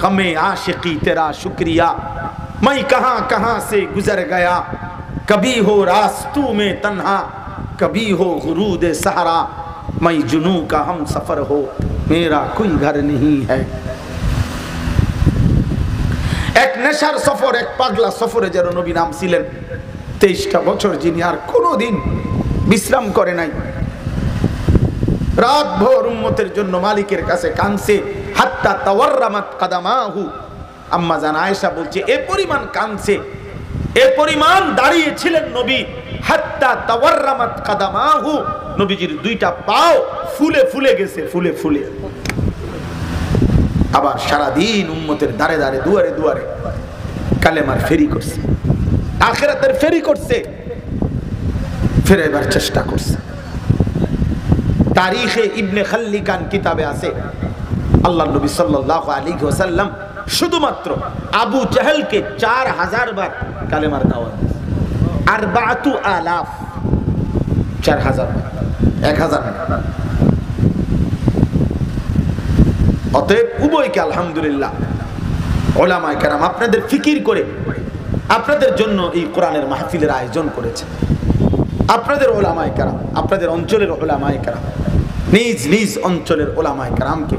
हमें आशिकी तेरा शुक्रिया मैं कहां कहां से गुजर गया, कभी हो रास्तों में तन्हा कभी हो गुरूद सहारा, मैं जुनू का हम सफर हो मेरा कोई घर नहीं है। এক নেশার সফর, এক পাগলা সফরে যেন নবী নাম ছিলেন। 23টা বছর যিনি আর কোনোদিন বিশ্রাম করে নাই, রাত ভোর উম্মতের জন্য মালিকের কাছে কাঁদছে। হাত্তা তাওয়াররামাত কাদামাহু। আম্মা জান আয়েশা বলছে এ পরিমাণ কাঁদছে, এ পরিমাণ দাঁড়িয়েছিলেন নবী। হাত্তা তাওয়াররামাত কাদামাহু, নবীজির দুইটা পাও ফুলে ফুলে গেছে, ফুলে ফুলে। আবার সারাদিন উম্মতের দাঁড়ে দাঁড়ে দুয়ারে দুয়ারে কালেমার ফেরি করছে, আখিরাতের ফেরি করছে, ফেরাইবার চেষ্টা করছে। তারিখে ইবনে খাল্লিকান কিতাবে আছে আল্লাহর নবী সাল্লাল্লাহু আলাইহি ওয়াসাল্লাম শুধুমাত্র আবু জাহেলকে 4000 বার কালেমার দাওয়াত দিয়েছে। 4000, 4000, 1000। অতএব উভয়কে আলহামদুলিল্লাহ উলামায়ে কেরাম আপনাদের ফিকির করে আপনাদের জন্য এই কোরআনের মাহফিলের আয়োজন করেছে। আপনাদের উলামায়ে কেরাম, আপনাদের অঞ্চলের উলামায়ে কেরাম নিজ নিজ অঞ্চলের উলামায়ে কেরামকে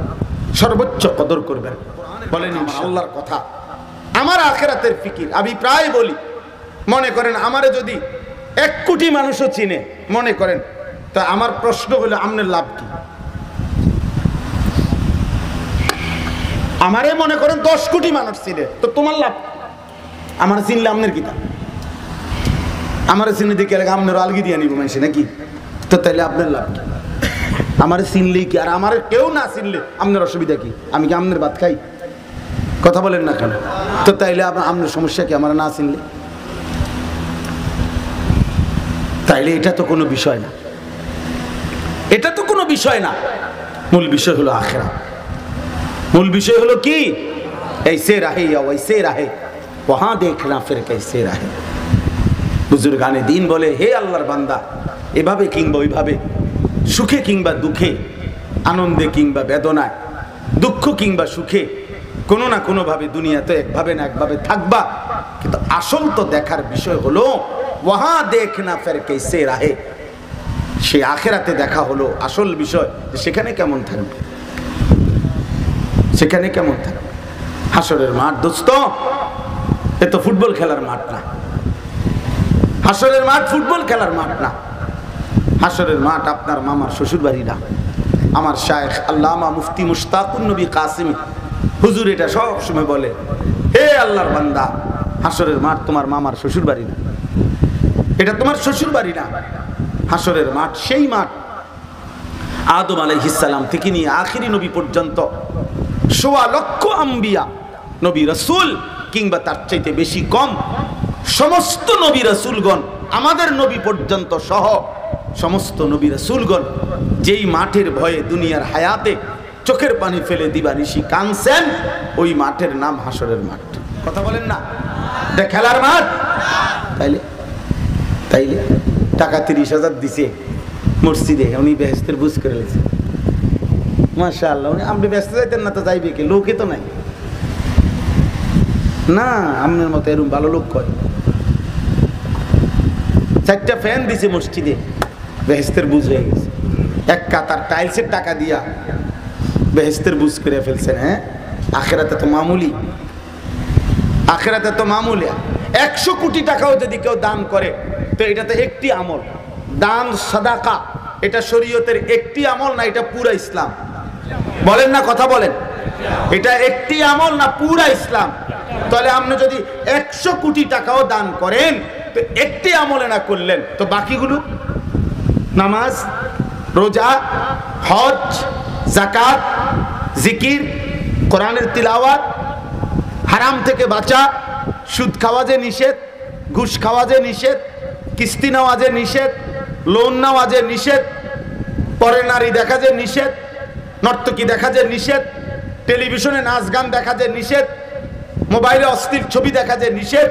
সর্বোচ্চ কদর করবেন। বলেন আল্লাহর কথা, আমার আখিরাতের ফিকির। আমি প্রায় বলি, মনে করেন আমারে যদি 1 কোটি মানুষও চিনে, মনে করেন, তা আমার প্রশ্ন হলো আপনার লাভ কি? আমারে মনে করেন 10 কোটি মানুষ চিনে, তো তোমার লাভ? আমার চিনলে আপনার কি? আমার চিনে দেখে আপনার আলগি দিয়ে নিব মানুষ নাকি? তো তাহলে আপনার লাভ কি? আমার চিনলেই কি? আর আমার কেউ না চিনলে আপনার অসুবিধা কি? আমি কি আপনার ভাত খাই? কথা বলেন না কেন? তো তাইলে আপনার সমস্যা কি আমরা না চিনলে? তাইলে এটা তো কোনো বিষয় না, এটা তো কোনো বিষয় না। মূল বিষয় হলো আখিরাত। মূল বিষয় হলো কি? ऐसे रहे या वैसे रहे वहां देखना फिर कैसे रहे। বুজুর্গানে দিন বলে, হে আল্লাহর বান্দা, এভাবে কিংবা ওইভাবে, সুখে কিংবা দুঃখে, আনন্দে কিংবা বেদনায়, দুঃখ কিংবা সুখে, কোনো না কোনো ভাবে দুনিয়াতে একভাবে না একভাবে থাকবা। কিন্তু আসল তো দেখার বিষয় হলো ওয়াহা দেখনা ফির कैसे रहे, সে আখিরাতে দেখা হলো আসল বিষয়, সেখানে কেমন থাকবে, সেখানে কেমন থাকবে। হাসরের মাঠ দোস্ত, এ তো ফুটবল খেলার মাঠ না। হাসরের মাঠ ফুটবল খেলার মাঠ না। হাসরের মাঠ আপনার মামার শ্বশুর বাড়ি না। আমার শায়েখ আল্লামা মুফতি মুশতাকুন নবী কাসিমি হুজুর এটা সব সময় বলে, হে আল্লাহর বান্দা, হাসরের মাঠ তোমার মামার শ্বশুর বাড়ি না, এটা তোমার শ্বশুর বাড়ি না। হাসরের মাঠ সেই মাঠ আদম আলাইহিস সালাম থেকে নিয়ে আখিরি নবী পর্যন্ত ১৬ লক্ষ আম্বিয়া, নবী রাসূল কিংবা তার চাইতে বেশি কম সমস্ত নবী রাসূলগণ, আমাদের নবী পর্যন্ত সহ সমস্ত নবী রাসূলগণ যেই মাঠের ভয়ে দুনিয়ার হায়াতে চোখের পানি ফেলে দিবানিশি কাঁদছেন, ওই মাঠের নাম হাসরের মাঠ। কথা বলেন না? এটা খেলার মাঠ। তাইলে তাইলে টাকা ৩০,০০০ দিছে মসজিদে, উনি বেহেশতের বুঝ করে লেছে। মাশাআল্লাহ, আপনি ব্যস্ত যাইতেন না তো যাইবে কি? লোকে তো নাই না, আপনার মতো এরকম ভালো লোক কয়। 4টা ফ্যান দিছে মসজিদে, বেহেশতের বুঝ হয়ে গেছে। এক কাতার টাইলসের টাকা দিয়া বেহেশতের বুঝ করে ফেলছেন। হ্যাঁ, আখিরাতে তো মামুলি, আখিরাতে তো মামুলি। 100 কোটি টাকাও যদি কেউ দান করে তো এটা তো একটি আমল, দান সাদাকা, এটা শরীয়তের একটি আমল না, এটা পুরা ইসলাম। বলেন না, কথা বলেন, এটা একটি আমল না পুরা ইসলাম। তাহলে আপনি যদি 100 কোটি টাকাও দান করেন তো একটি আমলে না করলেন তো বাকিগুলো, নামাজ, রোজা, হজ, যাকাত, জিকির, কোরআনের তিলাওয়াত, হারাম থেকে বাঁচা, সুদ খাওয়া যে নিষেধ, ঘুষ খাওয়া যে নিষেধ, কিস্তি নেওয়া যে নিষেধ, লোন নেওয়া যে নিষেধ, পরের নারী দেখা যে নিষেধ, নর্তকী দেখা যে নিষেধ, টেলিভিশনে নাচ গান দেখা যে নিষেধ, মোবাইলে অশ্লীল ছবি দেখা যে নিষেধ,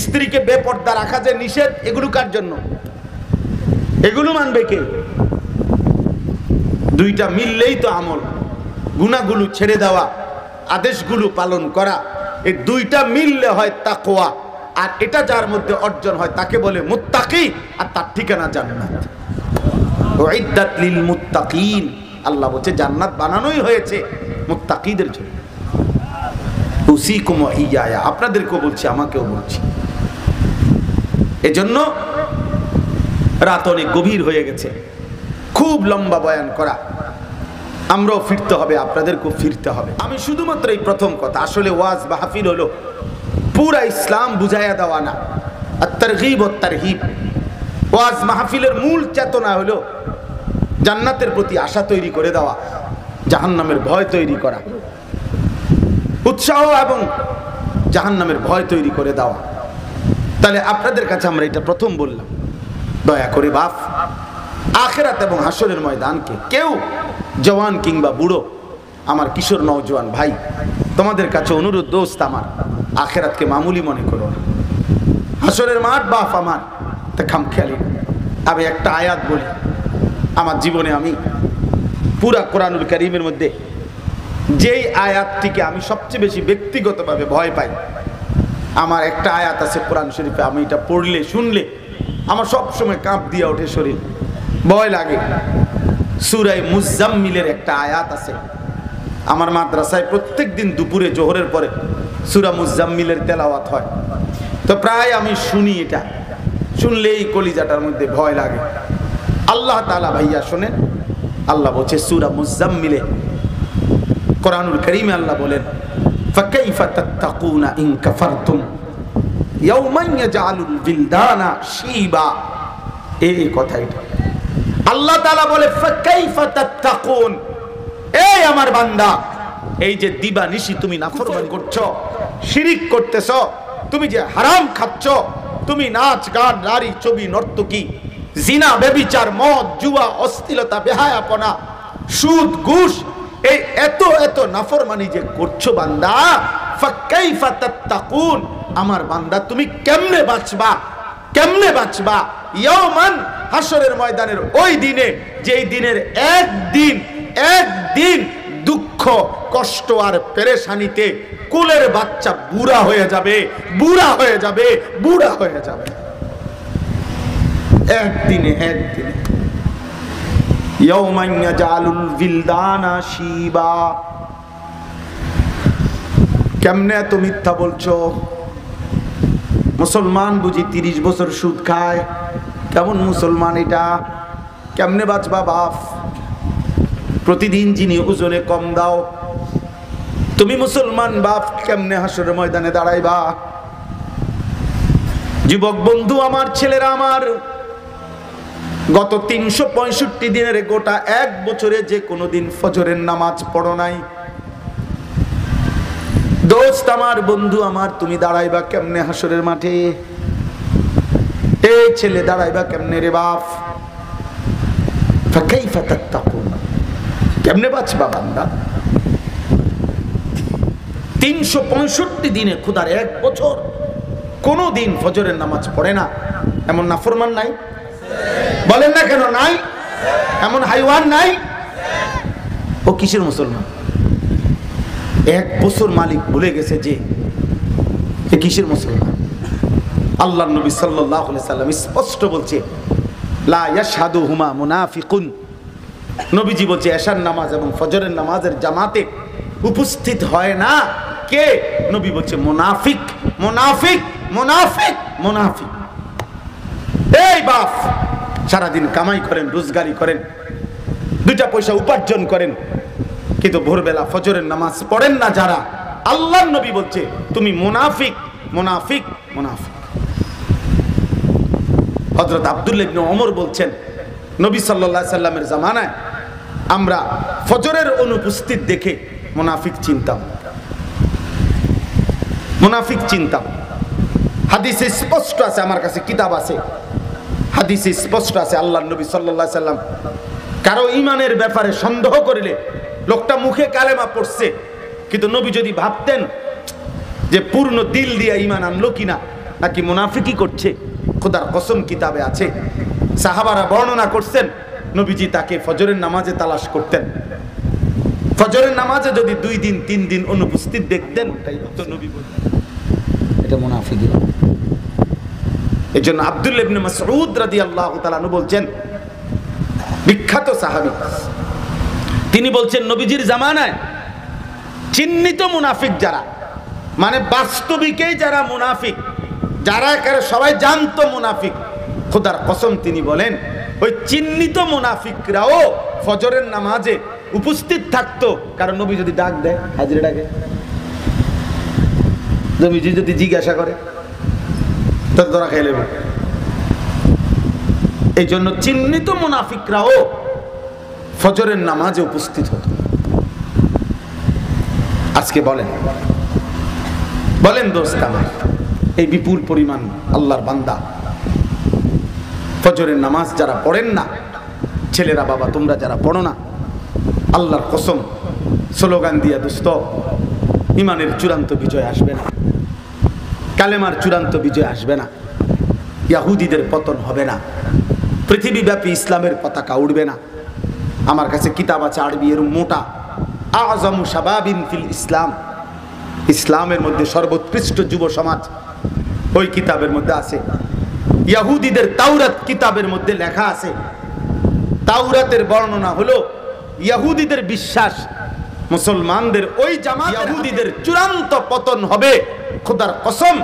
স্ত্রীকে বেপর্দা রাখা যে নিষেধ, এগুলো কার জন্য? এগুলো মানবে কে? দুইটা মিললেই তো আমল। গুনাহগুলো ছেড়ে দেওয়া, আদেশগুলো পালন করা, এই দুইটা মিললে হয় তাকওয়া। আর এটা যার মধ্যে অর্জন হয় তাকে বলে মুত্তাকি, আর তার ঠিকানা জান্নাত। উইদ্দাত লিল মুত্তাকিন, আল্লাহ বলছে জান্নাত বানানোই হয়েছে মুত্তাকিদের জন্য। উসিকুম ওয়া ইয়া, আপনাদেরকেও বলছি, আমাকেও বলছি। এজন্য রাত অনেক গভীর হয়ে গেছে, খুব লম্বা বয়ান করা, আমরাও ফিরতে হবে, আপনাদেরকেও ফিরতে হবে। আমি শুধুমাত্র এই প্রথম কথা, আসলে ওয়াজ মাহফিল হলো পুরা ইসলাম বুঝাইয়া দেওয়া না, আর তারগীব ও তারহিব। ওয়াজ মাহফিলের মূল চেতনা হলো জান্নাতের প্রতি আশা তৈরি করে দেওয়া, জাহান্নামের ভয় তৈরি করা, উৎসাহ এবং জাহান্নামের ভয় তৈরি করে দেওয়া। তাহলে আপনাদের কাছে আমরা এটা প্রথম বললাম, দয়া করে বাপ, আখিরাত এবং হাসরের ময়দানকে কেউ জওয়ান কিংবা বুড়ো, আমার কিশোর নওজোয়ান ভাই, তোমাদের কাছে অনুরোধ দোস্ত আমার, আখিরাতকে মামুলি মনে করো না। হাসরের মাঠ বাপ আমার তা খামখেয়ালি। আমি একটা আয়াত বলি, আমার জীবনে আমি পুরা কোরআনুল কারীমের মধ্যে যেই আয়াতটিকে আমি সবচেয়ে বেশি ব্যক্তিগতভাবে ভয় পাই, আমার একটা আয়াত আছে কোরআন শরীফে, আমি এটা পড়লে শুনলে আমার সবসময় কাঁপ দিয়ে ওঠে শরীর, ভয় লাগে। সূরা মুজাম্মিলের একটা আয়াত আছে, আমার মাদ্রাসায় প্রত্যেক দিন দুপুরে জোহরের পরে সূরা মুজাম্মিলের তেলাওয়াত হয়, তো প্রায় আমি শুনি। এটা শুনলেই কলিজাটার মধ্যে ভয় লাগে। আল্লাহ তাআলা, ভাইয়া শোনেন, আল্লাহ বলছে সূরা মুজাম্মিলে, কোরআনুল কারীমে আল্লাহ বলেন, ফাকাইফা তাত্তাকুনা ইন কাফারতুম ইয়াওমান ইয়াজআলুল বিলদানা শিবা। এই কথা, এটা আল্লাহ তাআলা বলে ফাকাইফা তাত্তাকুন, এই আমার বান্দা এই যে দিবানিশি তুমি নাফরমানি করছো, শিরিক করতেছো, তুমি যে হারাম খাচ্ছ, তুমি নাচ গান নারী ছবি নর্তকী জিনা ব্যভিচার মদ জুয়া অশ্লীলতা বেহায়াপনা সুদ ঘুষ এই এত এত নাফরমানি যে করছো বান্দা, ফাকাইফা তাত্তাকুন, আমার বান্দা তুমি কেমনে বাঁচবা, কেমনে বাঁচবা? ইয়াওমান, হাসরের ময়দানের ওই দিনে, যেই দিনের একদিন দুঃখ কষ্ট আর পেরেশানিতে কুলের বাচ্চা বুড়া হয়ে যাবে, বুড়া হয়ে যাবে, বুড়া হয়ে যাবে একদিনে। ইয়াওমান ইয়াজালুল বিলদানা শিবা। কেমনে এত মিথ্যা বলছো? মুসলমান বুঝি 30 বছর সুদ খায়? কেমন মুসলমান এটা? কেমনে বাঁচবা বাপ? প্রতিদিন যিনি ওজনে কম দাও, তুমি মুসলমান বাপ কেমনে হাসরের ময়দানে দাঁড়াইবা? যুবক বন্ধু আমার, ছেলেরা আমার, গত 365 দিনের গোটা এক বছরে যে কোনো দিন ফজরের নামাজ পড়ো নাই। দোস্ত আমার, বন্ধু আমার, তুমি দাঁড়াইবা কেমনে হাসরের মাঠে? এই ছেলে দাঁড়াইবা কেমনে রে বাপ? ফাকাইফা তাত্তাকুন, কেমনে বাঁচবা বান্দা? 365 দিনে খোদার এক বছর কোনো দিন ফজরের নামাজ পড়ে না, এমন নাফরমান নাই? বলেন না কেন নাই? এমন হাইওয়ান নাই? ও কিসের মুসলমান? এক বছর মালিক ভুলে গেছে যে এ কিসের মুসলমান। আল্লাহর নবী সাল্লাল্লাহু আলাইহি সাল্লাম স্পষ্ট বলছে, লা ইয়াশহাদুহুমা মুনাফিকুন। নবীজি বলছে এশার নামাজ এবং ফজরের নামাজের জামাতে উপস্থিত হয় না কে? নবী বলছে মুনাফিক, মুনাফিক, মুনাফিক, মুনাফিক। এই বাপ, সারাদিন কামাই করেন, রোজগারি করেন, 2টা পয়সা উপার্জন করেন, কিন্তু ভোরবেলা ফজরের নামাজ পড়েন না যারা, আল্লাহর নবী বলছে তুমি মুনাফিক, মুনাফিক, মুনাফিক। হযরত আব্দুল্লাহ ইবনে ওমর বলছেন, নবী সাল্লাল্লাহু আলাইহি সাল্লামের জামানায় আমরা ফজরের অনুপস্থিত দেখে মুনাফিক চিনতাম, মুনাফিক চিনতাম। হাদিসে স্পষ্ট আছে, আমার কাছে কিতাব আছে, হাদিসে স্পষ্ট আছে, আল্লাহর নবী সাল্লাল্লাহু আলাইহি সাল্লাম কারো ঈমানের ব্যাপারে সন্দেহ করিলে, লোকটা মুখে কালেমা পড়ছে কিন্তু নবী যদি ভাবতেন যে পূর্ণ দিল দিয়ে ঈমান আনলো কিনা নাকি মুনাফিকি করছে, খোদার কসম কিতাবে আছে, সাহাবারা বর্ণনা করছেন, নবীজি তাকে ফজরের নামাজে তালাশ করতেন। ফজরের নামাজে যদি 2 দিন 3 দিন অনুপস্থিত দেখতেন, তাই তো নবী বলতেন এটা মুনাফিকি। এজন্য আব্দুল্লাহ ইবনে মাসউদ রাদিয়াল্লাহু তাআলা আনহু বলছেন, বিখ্যাত সাহাবী, তিনি বলছেন নবীজির জামানায় চিহ্নিত মুনাফিক যারা, মানে বাস্তবিকেই যারা মুনাফিক, যারা একেবারে সবাই জানতো মুনাফিক, খোদার কসম তিনি বলেন ওই চিহ্নিত মুনাফিকরাও ফজরের নামাজে উপস্থিত থাকতো। কারণ নবী যদি ডাক দেয়, হাজিরে ডাকে, নবীজি যদি জিজ্ঞাসা করে তো ধরা খেয়ে নেবে। এই জন্য চিহ্নিত মুনাফিকরাও ফজরের নামাজে উপস্থিত হতো। আজকে বলেন বলেন দোস্ত আমার, এই বিপুল পরিমাণ আল্লাহর বান্দা ফজরের নামাজ যারা পড়েন না, ছেলেরা বাবা তোমরা যারা পড়ো না, আল্লাহর কসম স্লোগান দিয়া দোস্ত, ইমানের চূড়ান্ত বিজয় আসবে না, কালেমার চূড়ান্ত বিজয় আসবে না, ইয়াহুদিদের পতন হবে না, পৃথিবীব্যাপী ইসলামের পতাকা উঠবে না। আমার কাছে কিতাব আছে আরবি এর মোটা, আযমু শাবাবিন ফিল ইসলাম, ইসলামের মধ্যে সর্বোৎকৃষ্ট যুব সমাজ, ওই কিতাবের মধ্যে আছে। ইয়াহুদিদের তাওরাত কিতাবের মধ্যে লেখা আছে, তাওরাতের বর্ণনা হলো ইয়াহুদিদের বিশ্বাস মুসলমানদের ওই জামাত, ইয়াহুদিদের চূড়ান্ত পতন হবে। খোদার কসম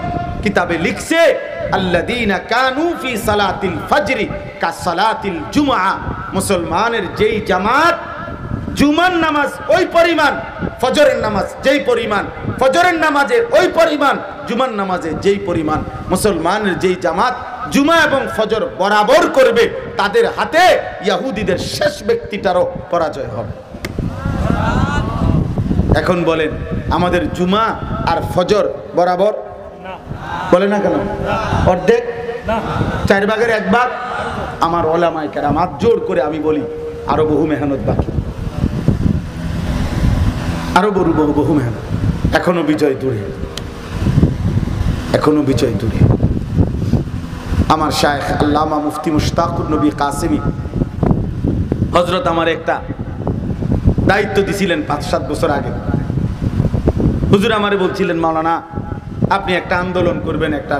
কিতাবে লিখছে, আল্লাযীনা কানু ফি সালাতিল ফজরি কাসালাতিল জুমআ, মুসলমানের যেই জামাত জুমার নামাজ ওই পরিমাণ, ফজরের নামাজ যেই পরিমাণ, ফজরের নামাজে ওই পরিমাণ, জুমার নামাজে যেই পরিমাণ, মুসলমানের যেই জামাত জুমা এবং ফজর বরাবর করবে, তাদের হাতে ইয়াহুদিদের শেষ ব্যক্তিটারও পরাজয় হবে। এখন বলেন আমাদের জুমা আর ফজর বরাবর? বলে না কেন? অর্ধেক, 4 ভাগের 1 ভাগ। আমার ওলামায়ে কেরাম হাত জোর করে আমি বলি আরো বহু মেহনত বাকি, আরো বহু মেহনত। এখনো বিজয় দূরে, এখনো বিজয় দূরে। আমার শায়েখ আল্লামা মুফতি মুশতাকুর নবী কাসেমি হযরত আমার একটা দায়িত্ব দিছিলেন 5-7 বছর আগে। হুজুর আমারে বলছিলেন, মাওলানা আপনি একটা আন্দোলন করবেন, একটা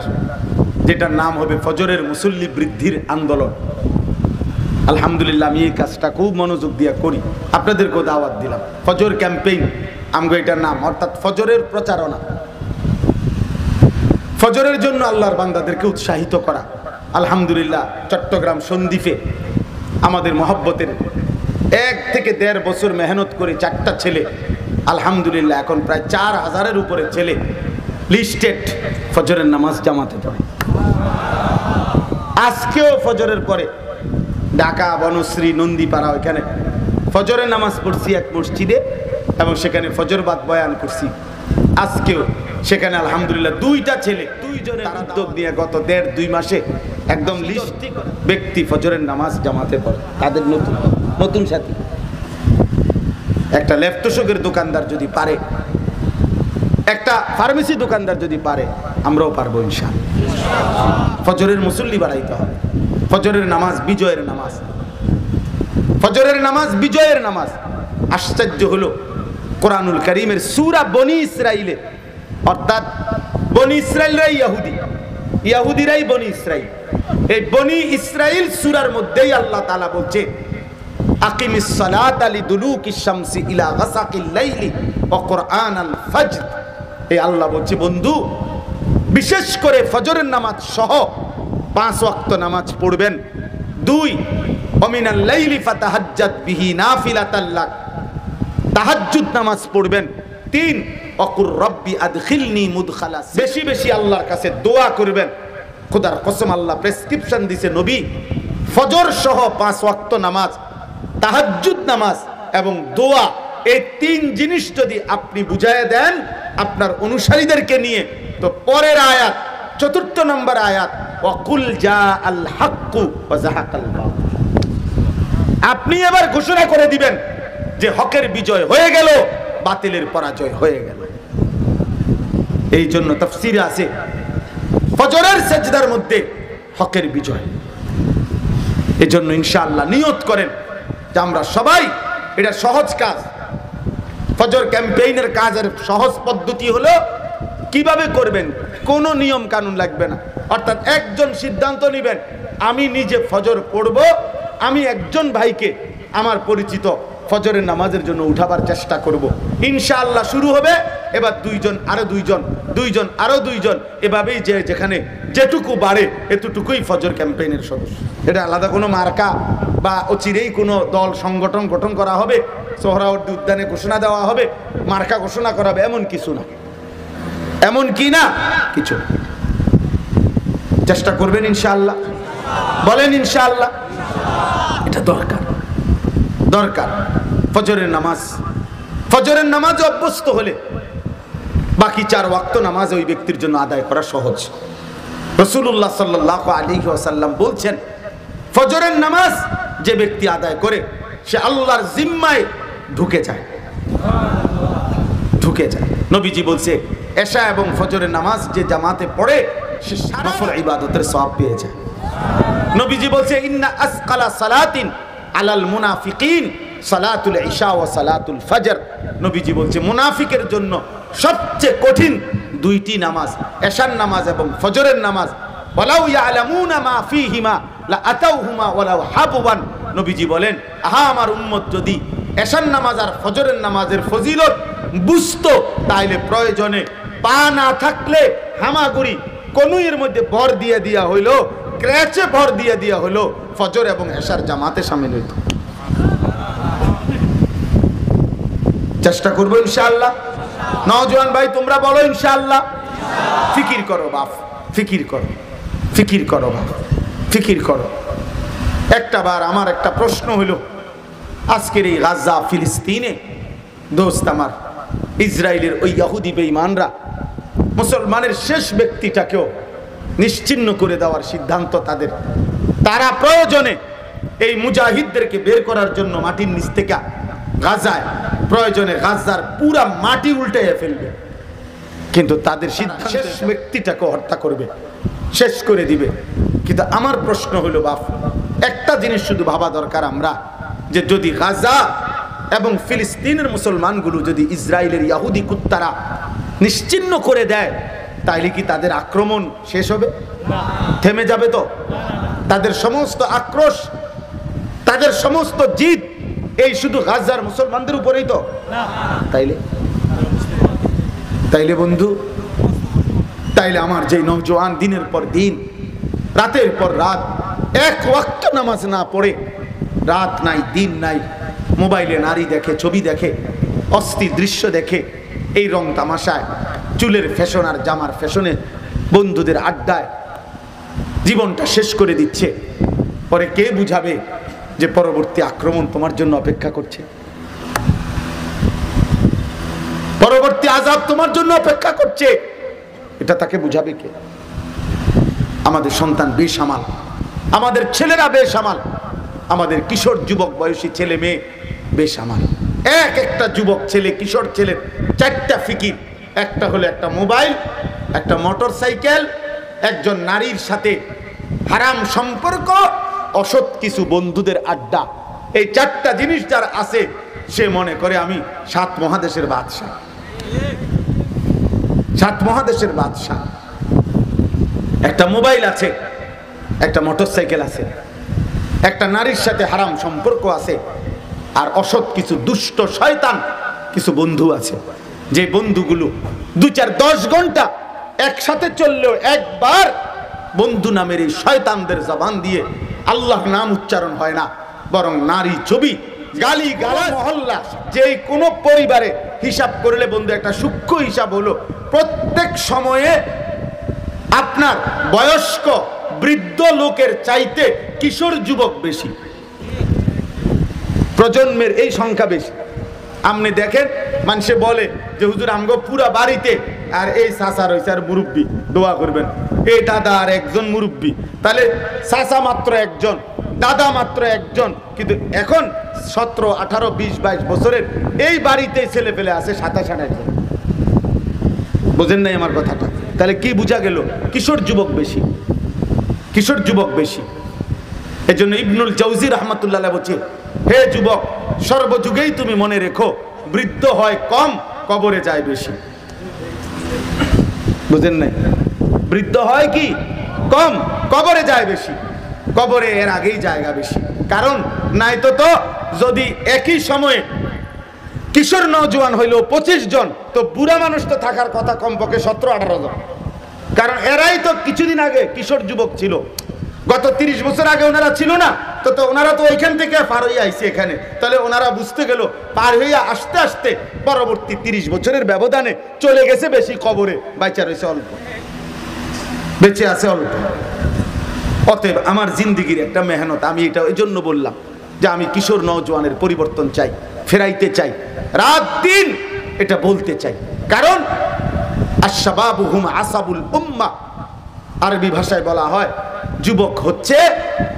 যেটার নাম হবে ফজরের মুসল্লি বৃদ্ধির আন্দোলন। আলহামদুলিল্লাহ আমি এই কাজটা খুব মনোযোগ দিয়ে করি, আপনাদেরকেও দাওয়াত দিলাম। ফজর ক্যাম্পেইন আমগো এটার নাম, অর্থাৎ ফজরের প্রচারণা, ফজরের জন্য আল্লাহর বান্দাদেরকে উৎসাহিত করা। আলহামদুলিল্লাহ চট্টগ্রাম সন্দ্বীপে আমাদের মহব্বতের 1 থেকে 1.5 বছর মেহনত করে 4টা ছেলে, আলহামদুলিল্লাহ এখন প্রায় 4000-এর উপরে ছেলে লিস্টেড ফজরের নামাজ জামাতে পড়ে। আজকেও ফজরের পরে ঢাকা বনশ্রী নন্দীপাড়া ওইখানে ফজরের নামাজ পড়ছি এক মসজিদে, এবং সেখানে ফজরবাদ বয়ান করছি। আজকেও সেখানে আলহামদুলিল্লাহ 2টা ছেলে, 2 জনের উদ্যোগ নিয়ে গত 1.5-2 মাসে একদম লিস্ট ব্যক্তি ফজরের নামাজ জামাতে পড়ে। তাদের নতুন সাথী একটা ল্যাপটপের দোকানদার যদি পারে, একটা ফার্মেসি দোকানদার যদি পারে, আমরাও পারবো ইনশাআল্লাহ। ফজরের মুসল্লি বাড়াইতে হবে। ফজরের নামাজ বিজয়ের নামাজ, ফজরের নামাজ বিজয়ের নামাজ। আশ্চর্য হলো কোরআনুল কারীমের সূরা বনি ইসরাইলে, অর্থাৎ বনি ইসরাইলরাই ইহুদি, ইহুদিরাই বনি ইসরাইল। এই বনি ইসরাইল সূরার মধ্যেই আল্লাহ তাআলা বলছে আকিমিস সালাতা লিদুলুকিশ শামসি ইলা গাসাকিল লাইলি ওয়া কুরআনাল ফাজর। এই আল্লাহ বলছে বন্ধু বিশেষ করে ফজরের নামাজ সহ 5 ওয়াক্ত নামাজ পড়বেন। 2 ওমিনাল লাইলি ফাতাহাজ্জাত বিহি নাফিলাতাল লাক, তাহাজ্জুদ নামাজ পড়বেন। 3 ওয়াকুর রব্বি আদখিলনি মুদখালা, বেশি বেশি আল্লাহর কাছে দোয়া করবেন। খোদার কসম আল্লাহ প্রেসক্রিপশন দিয়েছে নবী ফজর সহ 5 ওয়াক্ত নামাজ, তাহাজ্জুদ নামাজ এবং দোয়া, এই 3 জিনিস যদি আপনি বুঝায় দেন আপনার অনুসারীদেরকে নিয়ে, তো পরের আয়াত 4 নম্বর আয়াত ওয়াকুল জাআল হাক্কু ওয়া যাহাকাল বাতিল, আপনি এবার ঘোষণা করে দিবেন যে হকের বিজয় হয়ে গেল, বাতিলের পরাজয় হয়ে গেল। এই জন্য তাফসীরে আছে ফজরের সেজদার মধ্যে হকের বিজয়। এজন্য ইনশাআল্লাহ নিয়ত করেন যে আমরা সবাই, এটা সহজ কাজ, ফজর ক্যাম্পেইনের কাজের সহজ পদ্ধতি হলো কিভাবে করবেন, কোনো নিয়ম কানুন লাগবে না। অর্থাৎ একজন সিদ্ধান্ত নেবেন আমি নিজে ফজর পড়ব, আমি একজন ভাইকে আমার পরিচিত ফজরের নামাজের জন্য উঠাবার চেষ্টা করব। ইনশাআল্লাহ শুরু হবে, এবার 2 জন আরো 2 জন, 2 জন আরো 2 জন, এভাবেই যে যেখানে যেটুকু বাড়ে এতটুকুই ফজর ক্যাম্পেইনের সদস্য। এটা আলাদা কোনো মার্কা বা অচিরেই কোনো দল সংগঠন গঠন করা হবে, সোহরাওয়ার্দী উদ্যানে ঘোষণা দেওয়া হবে, মার্কা ঘোষণা করা হবে, এমন কিছু না, এমন কি না কিছু। চেষ্টা করবেন ইনশাআল্লাহ, বলেন ইনশাআল্লাহ। এটা দরকার, দরকার। ফজরের নামাজ, ফজরের নামাজে অভ্যস্ত হলে বাকি 4 ওয়াক্ত নামাজ ওই ব্যক্তির জন্য আদায় করা সহজ। রাসূলুল্লাহ সাল্লাল্লাহু আলাইহি ওয়াসাল্লাম বলছেন ফজরের নামাজ যে ব্যক্তি আদায় করে সে আল্লাহর জিম্মায় ঢুকে যায়, ঢুকে যায়। নবীজি বলছে এশা এবং ফজরের নামাজ যে জামাতে পড়ে সে নফল ইবাদতের সওয়াব পেয়ে যায়। নবীজি বলছে ইন্না আসকালা সালাতিন আলাল মুনাফিকিন সালাতুল ইশা ওয়া সালাতুল ফজর। নবীজি বলছে মুনাফিকের জন্য সবচেয়ে কঠিন 2টি নামাজ, এশার নামাজ এবং ফজরের নামাজ। ওয়ালাউ ইয়ালামুনা মা ফীহিমা লা আতাউহুমা ওয়ালাউ হাবওয়ান। নবীজি বলেন আহা আমার উম্মত যদি এশার নামাজ আর ফজরের নামাজের ফজিলত বুঝতো তাইলে প্রয়োজনে পা না থাকলে হামাগুড়ি কনুইয়ের মধ্যে ভর দিয়ে দিয়া হইলো, ক্র্যাচে ভর দিয়ে দিয়া হইলো, ফজর এবং এশার জামাতে শামিল হইতো। চেষ্টা করবো ইনশাআল্লাহ। নওজোয়ান ভাই তোমরা বলো ইনশাআল্লাহ। ফিকির করো বাপ, ফিকির করো, ফিকির করো বাপ, ফিকির করো। একটা বার আমার একটা প্রশ্ন হইল, আজকের এই গাজা ফিলিস্তিনে দোস্ত আমার ইসরায়েলের ওই ইহুদি বেঈমানরা মুসলমানের শেষ ব্যক্তিটাকেও নিশ্চিহ্ন করে দেওয়ার সিদ্ধান্ত তাদের। তারা প্রয়োজনে এই মুজাহিদদেরকে বের করার জন্য মাটির নিচ থেকে গাজায় প্রয়োজনে গাজার পুরা মাটি উল্টাইয়া ফেলবে, কিন্তু তাদের সিদ্ধান্ত শেষ ব্যক্তিটাকে হত্যা করবে, শেষ করে দিবে। কিন্তু আমার প্রশ্ন হলো বাপ, একটা জিনিস শুধু ভাবা দরকার আমরা, যে যদি গাজা এবং ফিলিস্তিনের মুসলমানগুলো যদি ইসরায়েলের ইহুদি কুত্তারা নিশ্চিহ্ন করে দেয়, তাইলে কি তাদের আক্রমণ শেষ হবে? থেমে যাবে তো? তাদের সমস্ত আক্রোশ, তাদের সমস্ত জিদ এই শুধু গাজার মুসলমানদের উপরেই তো? তাইলে বন্ধু, তাইলে আমার যে নওজোয়ান দিনের পর দিন, রাতের পর রাত এক ওয়াক্ত নামাজ না পড়ে, রাত নাই দিন নাই, মোবাইলে নারী দেখে, ছবি দেখে, অস্থির দৃশ্য দেখে, এই রং তামাশায়, চুলের ফ্যাশন আর জামার ফ্যাশনে, বন্ধুদের আড্ডায় জীবনটা শেষ করে দিচ্ছে, পরে কে বুঝাবে যে পরবর্তী আক্রমণ তোমার জন্য অপেক্ষা করছে, পরবর্তী আযাব তোমার জন্য অপেক্ষা করছে? এটা তাকে বুঝাবে কে? আমাদের সন্তান বেসামাল, আমাদের ছেলেরা বেসামাল, আমাদের কিশোর যুবক বয়সী ছেলে মেয়ে বেসামাল। এক একটা যুবক ছেলে, কিশোর ছেলের চারটা ফিকির, একটা হলো একটা মোবাইল, একটা মোটর সাইকেল, একজন নারীর সাথে হারাম সম্পর্ক, অসৎ কিছু বন্ধুদের আড্ডা। এই চারটা জিনিস যার আছে, সে মনে করে আমি 7 মহাদেশের বাদশাহ, 7 মহাদেশের বাদশাহ। একটা মোবাইল আছে, একটা মোটর সাইকেল আছে, একটা নারীর সাথে হারাম সম্পর্ক আছে, আর অসৎ কিছু দুষ্ট শয়তান কিছু বন্ধু আছে, যে বন্ধুগুলো 2-4-10 ঘন্টা একসাথে চললেও একবার বন্ধু নামের এই শয়তানদের জবান দিয়ে আল্লাহ নাম উচ্চারণ হয় না, বরং নারী, ছবি, গালি গালাজ, মহল্লা। যে কোনো পরিবারে হিসাব করলে বন্ধু একটা সূক্ষ্ম হিসাব হলো, প্রত্যেক সময়ে আপনার বয়স্ক বৃদ্ধ লোকের চাইতে কিশোর যুবক বেশি, প্রজন্মের এই সংখ্যা বেশি। আপনি দেখেন, মানুষে বলে যে হুজুর আমগো পুরা বাড়িতে আর এই চাচা রয়েছে আর মুরব্বী, দোয়া করবেন। এই দাদা আর একজন মুরব্বী, তাহলে চাচা মাত্র একজন, দাদা মাত্র একজন, কিন্তু এখন 17, 18, 20, 22 বছরের এই বাড়িতে ছেলে পেলে আছে 27-28 জন। বোঝেন নাই আমার কথাটা? তাহলে কি বোঝা গেল? কিশোর যুবক বেশি, কিশোর যুবক বেশি। এই জন্য ইবনুল জাওজি রহমাতুল্লাহ বলছে, হে যুবক, সর্বযুগেই তুমি মনে রেখো, বৃদ্ধ হয় কম, কবরে যায় বেশি। বুঝেন নাই? বৃদ্ধ হয় কি কম, কবরে যায় বেশি। কবরে এর আগেই জায়গা বেশি, কারণ নাই তো যদি একই সময়ে কিশোর নওজোয়ান হইল 25 জন, তো বুড়া মানুষ তো থাকার কথা কমপক্ষে 17-18 জন, কারণ এরাই তো কিছুদিন আগে কিশোর যুবক ছিল, গত 30 বছর আগে ওনারা ছিল না, তো ওনারা তো ওইখান থেকে পার হয়ে আইছে এখানে, তাহলে ওনারা বুঝতে গেল পার হয়ে আসতে আসতে পরবর্তী 30 বছরের ব্যবধানে চলে গেছে বেশি, কবরে বাইচা রয়েছে অল্প, বেঁচে আছে অল্প। অতএব আমার জিন্দিগির একটা মেহনত, আমি এটা ওই জন্য বললাম যে আমি কিশোর নওজোয়ানের পরিবর্তন চাই, ফেরাইতে চাই, রাত দিন এটা বলতে চাই। কারণ আশ-শাবাবু হুম আসাবুল উম্মাহ, আরবি ভাষায় বলা হয় যুবক হচ্ছে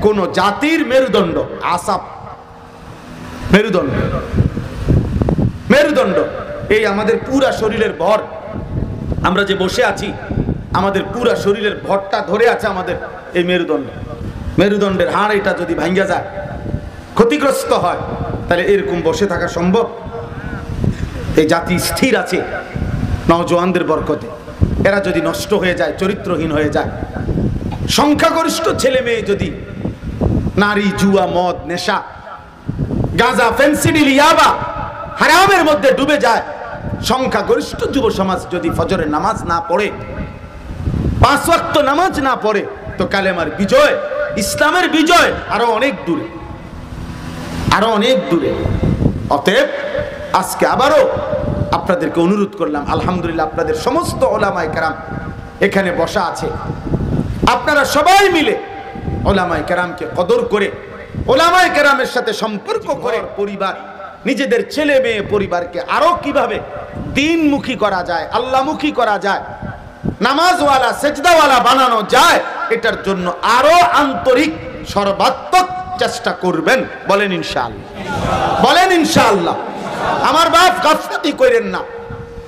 কোন জাতির মেরুদণ্ড। আসাব মেরুদণ্ড, মেরুদণ্ড এই আমাদের পুরা শরীরের ভর, আমরা যে বসে আছি আমাদের পুরা শরীরের ভরটা ধরে আছে আমাদের এই মেরুদণ্ড। মেরুদণ্ডের হাড় এটা যদি ভাঙ্গা যায়, ক্ষতিগ্রস্ত হয়, তাহলে এরকম বসে থাকা সম্ভব? এই জাতি স্থির আছে নওজোয়ানদের বরকতে। এরা যদি নষ্ট হয়ে যায়, চরিত্রহীন হয়ে যায়, সংখ্যাগরিষ্ঠ ছেলে মেয়ে যদি নারী, জুয়া, মদ, নেশা, গাঁজা, ফেন্সিডিল, ইয়াবা, হারামের মধ্যে ডুবে যায়, সংখ্যাগরিষ্ঠ যুব সমাজ যদি ফজরের নামাজ না পড়ে, 5 ওয়াক্ত নামাজ না পড়ে, তো কালেমার বিজয়, ইসলামের বিজয় আরো অনেক দূরে, আরো অনেক দূরে। অতএব আজকে আবারও আপনাদেরকে অনুরোধ করলাম, আলহামদুলিল্লাহ আপনাদের সমস্ত ওলামায়ে কেরাম এখানে বসা আছে, আপনারা সবাই মিলে ওলামায়ে কেরামকে কদর করে, ওলামায়ে কেরামের সাথে সম্পর্ক করে, পরিবার নিজেদের ছেলে মেয়ে পরিবারকে আরো কিভাবে দ্বীনমুখী করা যায়, আল্লাহমুখী করা যায়, নামাজওয়ালা সেজদাওয়ালা বানানো যায়, এটার জন্য আরো আন্তরিক সর্বাত্মক চেষ্টা করবেন। বলেন ইনশাআল্লাহ, বলেন ইনশাআল্লাহ। আমার বাপ গাফলতি করেন না।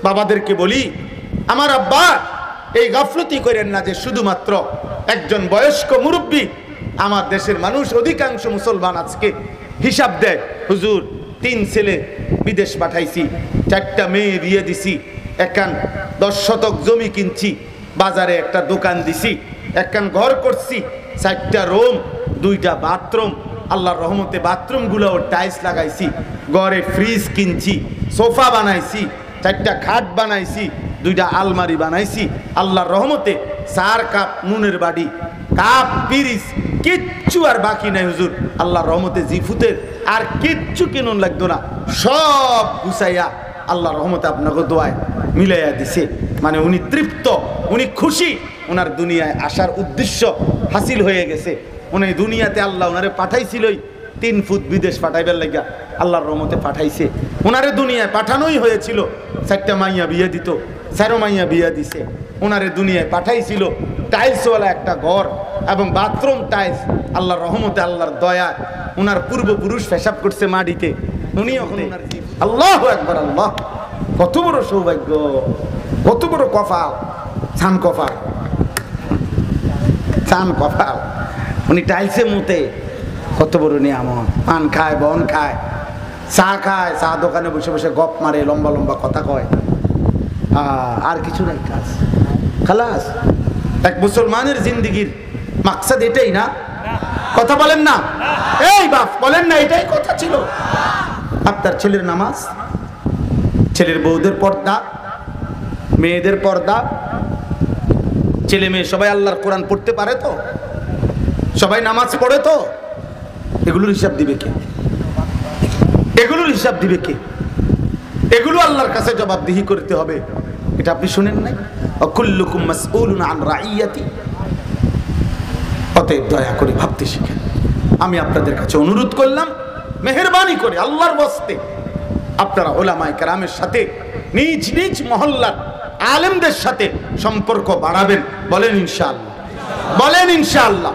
বাবাদেরকে বলি, আমার আব্বা এই গাফলতি করেন না যে শুধুমাত্র একজন বয়স্ক মুরব্বী। আমার দেশের মানুষ অধিকাংশ মুসলমান আজকে হিসাব দেয়, হুজুর 3 ছেলে বিদেশ পাঠাইছি, 4টা মেয়ে বিয়ে দিছি, একখান 10 শতক জমি কিনছি, বাজারে একটা দোকান দিছি, একখান ঘর করছি, 4টা রুম, 2টা বাথরুম, আল্লাহর রহমতে বাথরুমগুলোও টাইলস লাগাইছি, ঘরে ফ্রিজ কিনছি, সোফা বানাইছি, 4টা খাট বানাইছি, 2টা আলমারি বানাইছি, আল্লাহর রহমতে 4 কাপ নুনের বাড়ি, কাপ পিরিস, কিচ্ছু আর বাকি নাই হুজুর। আল্লাহর রহমতে জিফুতের আর কিচ্ছু কিনুন লাগতো না, সব গুছাইয়া আল্লাহর রহমতে আপনাকে দোয়ায় মিলাইয়া দিছে। মানে উনি তৃপ্ত, উনি খুশি, ওনার দুনিয়ায় আসার উদ্দেশ্য হাসিল হয়ে গেছে। উনি দুনিয়াতে আল্লাহ ওনারে পাঠাইছিলই 3 ফুট বিদেশ পাঠাইবার লাগিয়া, আল্লাহর রহমতে পাঠাইছে। ওনারে দুনিয়ায় পাঠানোই হয়েছিল, 4টা মাইয়া বিয়ে দিত, 4 মাইয়া বিয়ে দিছে। ওনারে দুনিয়ায় পাঠাইছিল টাইলসওয়ালা একটা ঘর এবং বাথরুম টাইলস। আল্লাহর রহমতে, আল্লাহর দয়ায় ওনার পূর্বপুরুষ পেশাব করছে মাটিতে, উনি এখন আল্লাহু আকবার। আল্লাহ, কত বড় সৌভাগ্য, কত বড় কপাল, ছান কপাল, ছান কপাল। উনি টাইলসে মুতে, কত বড় নিয়ামত। পান খায়, বন খায়, চা খায়, চা দোকানে বসে বসে গপ মারে, লম্বা লম্বা কথা কয়, আর কিছু নাই কাজ, খালাস। এক মুসলমানের জিন্দিগির মাকসাদ এটাই না? কথা বলেন না, এই বাপ বলেন না, এটাই কথা ছিল। আপনার ছেলের নামাজ, ছেলের বউদের পর্দা, মেয়েদের পর্দা, ছেলে মেয়ে সবাই আল্লাহর কোরআন পড়তে পারে তো? সবাই নামাজ পড়ে তো? এগুলোর হিসাব দিবে কে? এগুলোর হিসাব দিবে কে? এগুলো আল্লাহর কাছে জবাবদিহি করতে হবে। এটা আপনি শুনেন নাই? কুল্লুকুম মাসউলুন আন রাইয়াতি। অতএব দয়া করে ভাবতে শিখেন। আমি আপনাদের কাছে অনুরোধ করলাম, মেহেরবানি করে আল্লাহর ওয়াস্তে আপনারা উলামায়ে কেরামের সাথে, নিজ নিজ মহল্লার আলেমদের সাথে সম্পর্ক বাড়াবেন। বলেন ইনশাআল্লাহ, বলেন ইনশাআল্লাহ।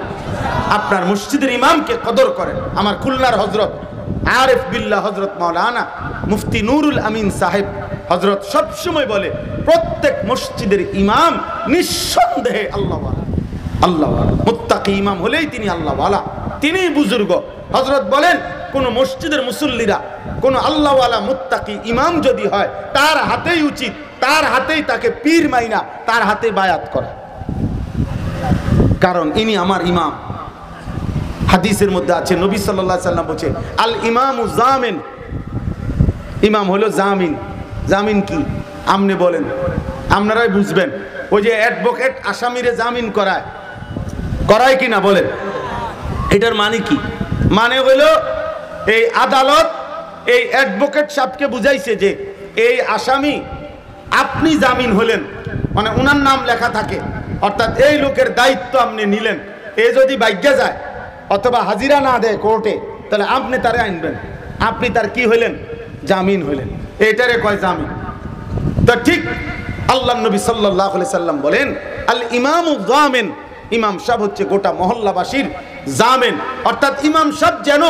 আপনার মসজিদের ইমামকে কদর করেন। আমার খুলনার হযরত আরিফ বিল্লাহ হযরত মাওলানা মুফতি নুরুল আমিন সাহেব হযরত সবসময় বলে, প্রত্যেক মসজিদের ইমাম নিঃসন্দেহে আল্লাহওয়ালা, আল্লাহওয়ালা, মুত্তাকি ইমাম হলেই তিনি আল্লাহওয়ালা, তিনি বুজুর্গ। হযরত বলেন, কোন মসজিদের মুসল্লিরা কোন আল্লাহওয়ালা মুত্তাকি ইমাম যদি হয়, তার হাতেই উচিত, তার হাতেই তাকে পীর মাইনা, তার হাতে বায়াত করা, কারণ ইনি আমার ইমাম। হাদিসের মধ্যে আছে, নবী সাল্লাল্লাহু আলাইহি সাল্লাম বলেছেন, আল ইমামু জামিন, ইমাম হলো জামিন। জামিন কি আপনি বলেন, আপনারাই বুঝবেন। ওই যে অ্যাডভোকেট আসামিরে জামিন করায়, করায় কি না বলেন? এটার মানে কি? মানে হলো এই আদালত এই অ্যাডভোকেট সাহেবকে বুঝাইছে যে এই আসামি, আপনি জামিন হলেন, মানে উনার নাম লেখা থাকে, অর্থাৎ এই লোকের দায়িত্ব আপনি নিলেন। এ যদি ভাগ্যে যায় অথবা হাজিরা না দেয় কোর্টে, তাহলে আপনি তারে আনবেন, আপনি তার কি হইলেন? জামিন হইলেন। এটারে কয় জামিন। তো ঠিক আল্লাহর নবী সাল্লাল্লাহু আলাইহি সাল্লাম বলেন, আল ইমামু জামিন, ইমাম সাহেব হচ্ছে গোটা মহল্লাবাসীর জামিন। অর্থাৎ ইমাম সাহেব যেন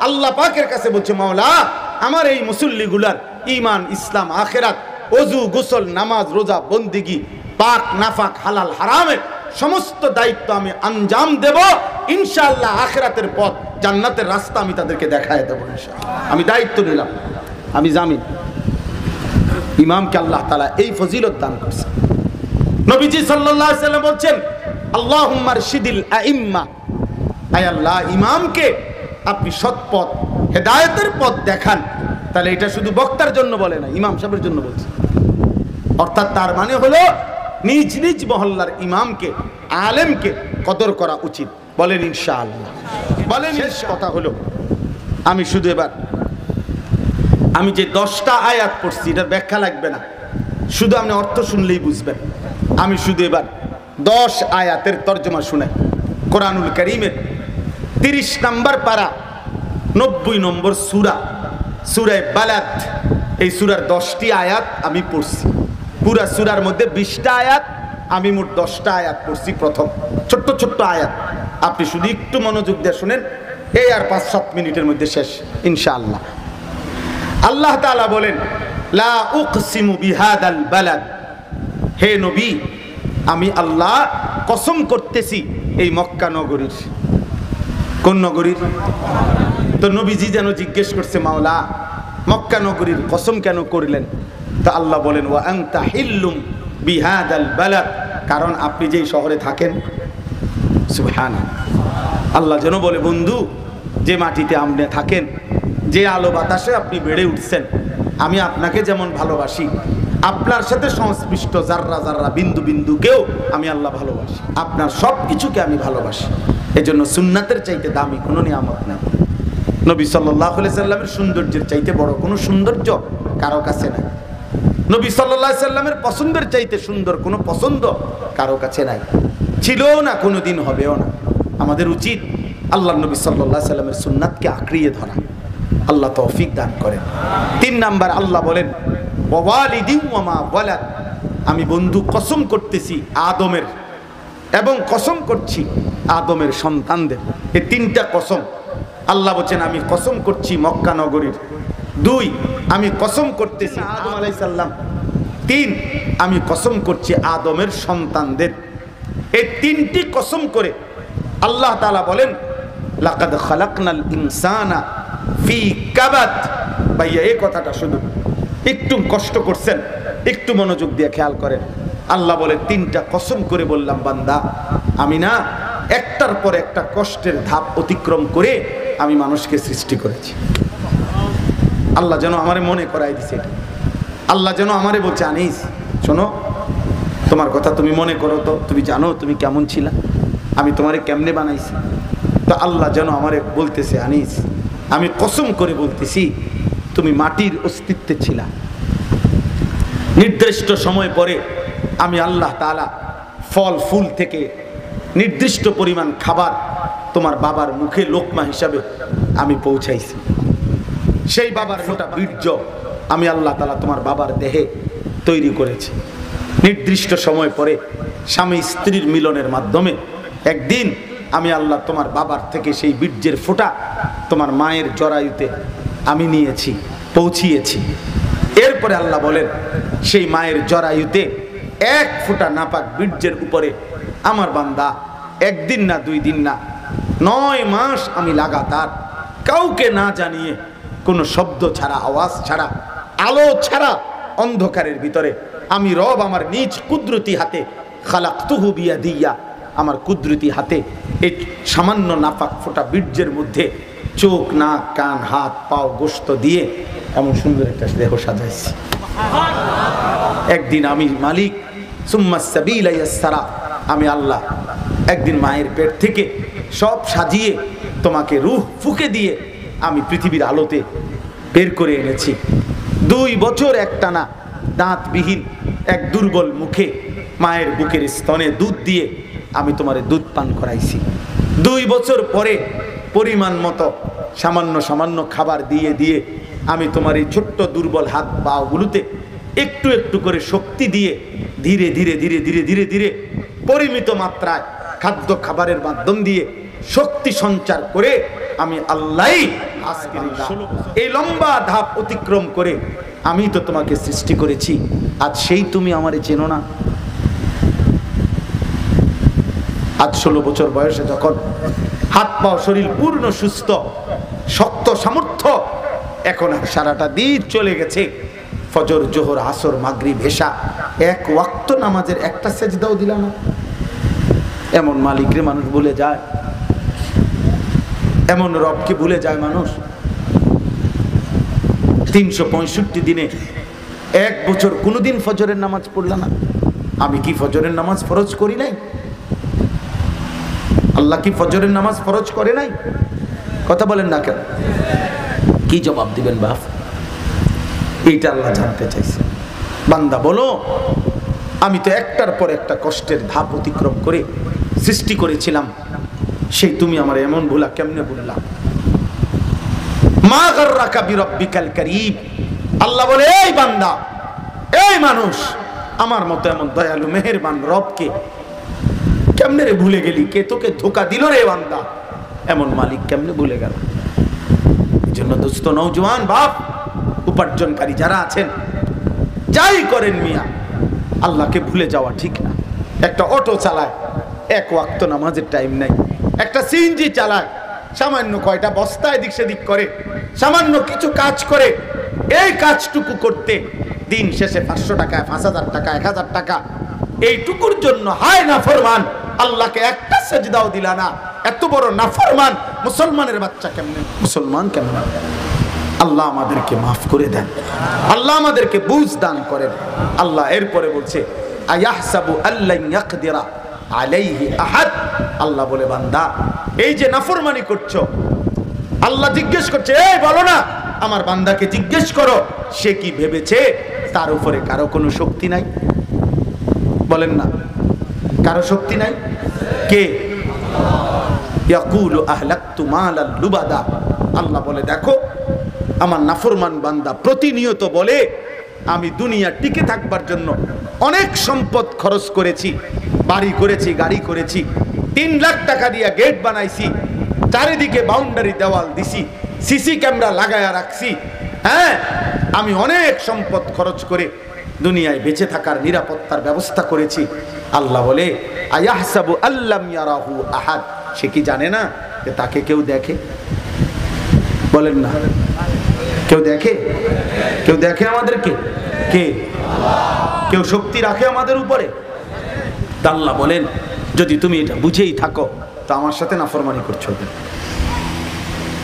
আল্লাহ পাকের কাছে বলছে, মাওলা, আমার এই মুসল্লিগুলার ঈমান, ইসলাম, আখিরাত, ওযু, গোসল, নামাজ, রোজা, বন্দেগী, পাক নাফাক, হালাল হারামের সমস্ত দায়িত্ব আমি আঞ্জাম দেব ইনশাআল্লাহ। আখিরাতের পথ, জান্নাতের রাস্তা আমি তাদেরকে দেখায় দেব ইনশাআল্লাহ। আমি দায়িত্ব নিলাম, আমি জামিন। ইমামকে আল্লাহ তাআলা এই ফজিলত দান করেছেন। নবীজি সাল্লাল্লাহু আলাইহি সাল্লাম বলছেন, আল্লাহুম্মা আরশিদিল আইম্মা, আয় আল্লাহ, ইমামকে আপনি সৎপথ, হেদায়েতের পথ দেখান। তাহলে এটা শুধু বক্তার জন্য বলে না, ইমাম সাহেবের জন্য বলছে। অর্থাৎ তার মানে হলো নিজ নিজ মহল্লার ইমামকে, আলেমকে কদর করা উচিত। বলেন ইনশাআল্লাহ, বলেন। শেষ কথা হলো, আমি শুধু এবার, আমি যে 10টা আয়াত পড়ছি এটার ব্যাখ্যা লাগবে না, শুধু আপনি অর্থ শুনলেই বুঝবেন। আমি শুধু এবার 10 আয়াতের তর্জমা শুনাই। কোরআনুল কারীমের 30 নম্বর পারা, 90 নম্বর সূরা, সূরা বালাদ, এই সূরার 10টি আয়াত আমি পড়ছি। পুরা সূরার মধ্যে 20টা আয়াত, আমি মোট 10টা আয়াত পড়ছি। প্রথম ছোট্ট ছোট্ট আয়াত, আপনি শুধু একটু মনোযোগ দিয়ে শুনেন, এই আর 5-7 মিনিটের মধ্যে শেষ ইনশাআল্লাহ। আল্লাহ তাআলা বলেন, লা উকসিমু বিহাদাল বালাদ, হে নবী আমি আল্লাহ কসম করতেছি এই মক্কা নগরীর। কোন নগরীর? তো নবীজি যেন জিজ্ঞেস করছে, মাওলা মক্কা নগরীর কসম কেন করলেন? তা আল্লাহ বলেন, ওয়া আনতা হিল্লুম বিহাদাল বালাদ, কারণ আপনি যেই শহরে থাকেন। সুবহানাল্লাহ। আল্লাহ যেন বলে, বন্ধু যে মাটিতে আপনি থাকেন, যে আলো বাতাসে আপনি বেড়ে উঠছেন, আমি আপনাকে যেমন ভালোবাসি, আপনার সাথে সংশ্লিষ্ট জাররা জাররা বিন্দু বিন্দুকেও আমি আল্লাহ ভালোবাসি, আপনার সব কিছুকে আমি ভালোবাসি। এজন্য সুন্নাতের চাইতে দামি কোনো নিয়ামত নাই। নবী সাল্লাল্লাহু আলাইহি সাল্লামের সৌন্দর্যের চাইতে বড় কোনো সৌন্দর্য কারো কাছে নাই। নবী সাল্লাল্লাহু আলাইহি সাল্লামের পছন্দের চাইতে সুন্দর কোনো পছন্দ কারো কাছে নাই, ছিলও না, কোনোদিন হবেও না। আমাদের উচিত আল্লাহ নবী সাল্লাল্লাহু আলাইহি সাল্লামের সুন্নাতকে আঁকড়িয়ে ধরা। আল্লাহ তৌফিক দান করেন। 3 নাম্বার আল্লাহ বলেন, ওয়ালিদি ওয়া মা ওয়ালাদ, আমি বন্ধু কসম করতেছি আদমের এবং কসম করছি আদমের সন্তানদের। এই 3টা কসম আল্লাহ বলেন, আমি কসম করছি মক্কা নগরীর। 2, আমি কসম করতেছি আদম আলাইহিস সালাম। 3, আমি কসম করছি আদমের সন্তানদের। এই 3টি কসম করে আল্লাহ তাআলা বলেন, লাকাদ খালাকনাল ইনসানা ফি কাবাদ। ভাইয়া এই কথাটা শুধু একটু কষ্ট করছেন, একটু মনোযোগ দিয়ে খেয়াল করেন। আল্লাহ বলে, 3টা কসম করে বললাম বান্দা, আমি না একটার পর একটা কষ্টের ধাপ অতিক্রম করে আমি মানুষকে সৃষ্টি করেছি। আল্লাহ যেন আমারে মনে করাই দিছে এটা। আল্লাহ যেন আমারে বলছে, আনিস শোনো, তোমার কথা তুমি মনে করো তো, তুমি জানো তুমি কেমন ছিলা, আমি তোমারে কেমনে বানাইছি। তো আল্লাহ যেন আমারে বলতেছে, আনিস আমি কসম করে বলতেছি তুমি মাটির অস্তিত্বে ছিলা। নির্দিষ্ট সময় পরে আমি আল্লাহ তাআলা ফল ফুল থেকে নির্দিষ্ট পরিমাণ খাবার তোমার বাবার মুখে লোকমা হিসাবে আমি পৌঁছাইছি। সেই বাবার ফোঁটা বীর্য আমি আল্লাহ তাআলা তোমার বাবার দেহে তৈরি করেছি। নির্দিষ্ট সময় পরে স্বামী স্ত্রীর মিলনের মাধ্যমে একদিন আমি আল্লাহ তোমার বাবার থেকে সেই বীর্যের ফোঁটা তোমার মায়ের জরায়ুতে আমি নিয়েছি, পৌঁছিয়েছি। এরপরে আল্লাহ বলেন, সেই মায়ের জরায়ুতে 1 ফোঁটা নাপাক বীর্যের উপরে আমার বান্দা 1 দিন না 2 দিন না 9 মাস আমি লাগাতার কাউকে না জানিয়ে, কোনো শব্দ ছাড়া, আওয়াজ ছাড়া, আলো ছাড়া, অন্ধকারের ভিতরে আমি রব আমার নিজ কুদরতি হাতে, খালাকতুহু বিয়াদিয়া, আমার কুদরতি হাতে এই সামান্য নাপাক ফোঁটা বীর্যের মধ্যে চোখ, নাক, কান, হাত, পাও, গোশত দিয়ে এমন সুন্দর একটা দেহ সাজাইছি। একদিন আমি মালিক সুম্মা সাবিলা ইয়াসসারা, আমি আল্লাহ একদিন মায়ের পেট থেকে সব সাজিয়ে তোমাকে রূহ ফুঁকে দিয়ে আমি পৃথিবীর আলোতে বের করে এনেছি। 2 বছর একটানা দাঁতবিহীন এক দুর্বল মুখে মায়ের বুকের স্তনে দুধ দিয়ে আমি তোমারে দুধ পান করাইছি। 2 বছর পরে পরিমাণ মতো সামান্য সামান্য খাবার দিয়ে দিয়ে আমি তোমার এই ছোট্ট দুর্বল হাত পাগুলোতে একটু একটু করে শক্তি দিয়ে ধীরে ধীরে ধীরে ধীরে ধীরে ধীরে পরিমিত মাত্রায় খাদ্য খাবারের মাধ্যম দিয়ে শক্তি সঞ্চার করে আমি আল্লাহ এই লম্বা ধাপ অতিক্রম করে আমি তো তোমাকে সৃষ্টি করেছি। আজ সেই তুমি আমারে চেনো না। আজ 16 বছর বয়সে যখন হাত পা শরীর পূর্ণ সুস্থ, শক্ত সামর্থ্য, এখন সারাটা দিন চলে গেছে, ফজর, জোহর, আসর, মাগরিব, এশা, 1 ওয়াক্ত নামাজের একটা সেজদাও দিলা না। এমন মালিকরে মানুষ ভুলে যায়, এমন রবকে ভুলে যায় মানুষ। 365 দিনে 1 বছর কোনোদিন ফজরের নামাজ পড়লা না। আমি কি ফজরের নামাজ ফরজ করি নাই? আল্লাহ কি ফজরের নামাজ ফরজ করে নাই? কথা বলেন না কেন? কি জবাব দিবেন বাপ? এইটা আল্লাহ জানতে চাইছে। বান্দা বলো, আমি তো একটার পর একটা কষ্টের ধাপ অতিক্রম করে সৃষ্টি করেছিলাম, সেই তুমি আমার এমন ভুলা কেমনে বললাম? মা গাররাকা বিরাব্বিকাল কারীম। আল্লাহ বলে, এই বান্দা, এই মানুষ, আমার মতো এমন দয়ালু মেহেরবান রবকে কেমনে রে ভুলে গেলি? কে তোকে ধোঁকা দিল রে বান্দা? এমন মালিক কেমনে ভুলে গেল? এই জন্য দোস্ত, নওজোয়ান বাপ, উপার্জনকারী যারা আছেন, যাই করেন মিয়া, আল্লাহকে ভুলে যাওয়া ঠিক না। একটা অটো চালায়, এক ওয়াক্ত নামাজের টাইম নাই। একটা সিএনজি চালায়, সামান্য কয়টা বস্তা এদিক সেদিক করে, সামান্য কিছু কাজ করে। এই কাজটুকু করতে দিন শেষে 500 টাকা, 5000 টাকা, 1000 টাকা, এইটুকুর জন্য হায় নাফরমান, আল্লাহকে একটা সেজদাও দিলা না। এত বড় নাফরমান মুসলমানের বাচ্চা কেমনে মুসলমান কেমনে? আল্লাহ আমাদেরকে মাফ করে দেন, আল্লাহ আমাদেরকে বুঝ দান করেন। আল্লাহ এরপরে বলছে, আয়াহসাবু আল্লান ইয়াকদিরা আলাইহি আহাদ। আল্লাহ বলে, বান্দা, এই যে নাফরমানি করছো, আল্লাহ জিজ্ঞেস করছে, এই বলো না, আমার বান্দাকে জিজ্ঞেস করো, সে কি ভেবেছে তার উপরে কারো কোনো শক্তি নাই? বলেন না, কারো শক্তি নাই? কে? ইয়াকুলু আহলাকতু মালাল লুবাদা। আল্লাহ বলে, দেখো, আমার নাফরমান বান্দা প্রতিনিয়ত বলে, আমি দুনিয়া টিকে থাকবার জন্য অনেক সম্পদ খরচ করেছি, বাড়ি করেছি, গাড়ি করেছি, 3 লাখ টাকা দিয়ে গেট বানাইছি, চারিদিকে বাউন্ডারি দেওয়াল দিছি, সিসি ক্যামেরা লাগায়া রাখছি। হ্যাঁ, আমি অনেক সম্পদ খরচ করে দুনিয়ায় বেঁচে থাকার নিরাপত্তার ব্যবস্থা করেছি। আল্লাহ বলে, আয়াহসাবু আল্লাম ইয়ারাহু আহাদ। সে কি জানে না যে তাকে কেউ দেখে? বলেন না, কেউ দেখে? কেউ দেখে আমাদেরকে? কে? কেউ শক্তি রাখে আমাদের উপরে? আল্লাহ বলেন, যদি তুমি এটা বুঝেই থাকো, তো আমার সাথে নাফরমানি করছো।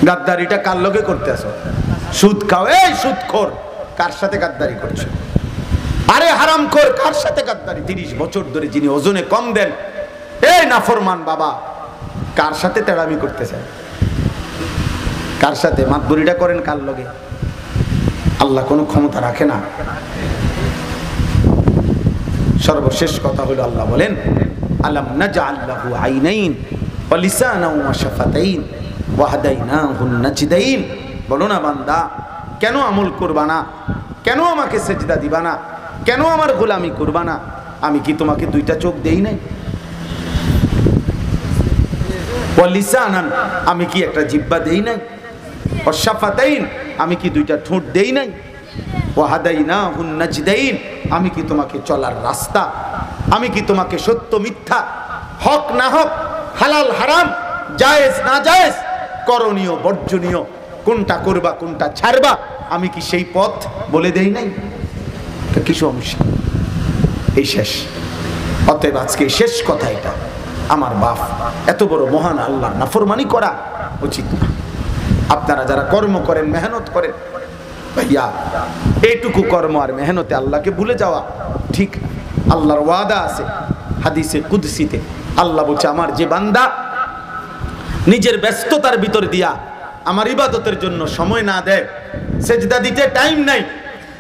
গাদ্দারিটা কার লগে করতে আসো? সুদ খাও, এই সুদখোর, কার সাথে গাদ্দারি করছো? আরে হারামখোর, কার সাথে গাদ্দারি? 30 বছর ধরে যিনি ওজনে কম দেন, এই নাফরমান বাবা, কার সাথে তেড়ামি করতেছে? কার সাথে মাতবরিটা করেন? কার লগে? আল্লাহ কোনো ক্ষমতা রাখে না। সর্বশেষ কথা হলো, আল্লাহ বলেন, আলাম নাজআল লাহু আইনাইন ওয়া লিসানান ওয়া শাফাতাইন ওয়া হাদাইনাহুন নাজদাইন। বলো না বান্দা, কেন আমল করবা না? কেন আমাকে সেজদা দিবা না? কেন আমার গোলামি করবা না? আমি কি তোমাকে 2টা চোখ দেই নাই? ওয়া লিসানান, আমি কি একটা জিহ্বা দেই নাই? ওয়া শাফাতাইন, আমি কি 2টা ঠোঁট দেই নাই? ওয়া হাদাইনাহুন নাজদাইন, আমি কি তোমাকে চলার রাস্তা, আমি কি তোমাকে সত্য মিথ্যা, হক না হক, হালাল হারাম, জায়েজ না জায়েজ, করণীয় বর্জনীয়, কোনটা করবা কোনটা ছাড়বা, আমি কি সেই পথ বলে দেই নাই? তো কি সমস্যা? এই শেষ। অতএব আজকে শেষ কথা এটা, আমার বাপ, এত বড় মহান আল্লাহর নাফরমানি করা উচিত না। আপনারা যারা কর্ম করেন, মেহনত করেন, ভাইয়া, এইটুকু কর্ম আর মেহনতে আল্লাহকে ভুলে যাওয়া ঠিক না। আল্লাহর ওয়াদা আছে হাদিসে কুদসিতে, আল্লাহ বলছে, আমার যে বান্দা নিজের ব্যস্ততার ভিতর দিয়া আমার ইবাদতের জন্য সময় না দেয়, সেজদা দিতে টাইম নাই,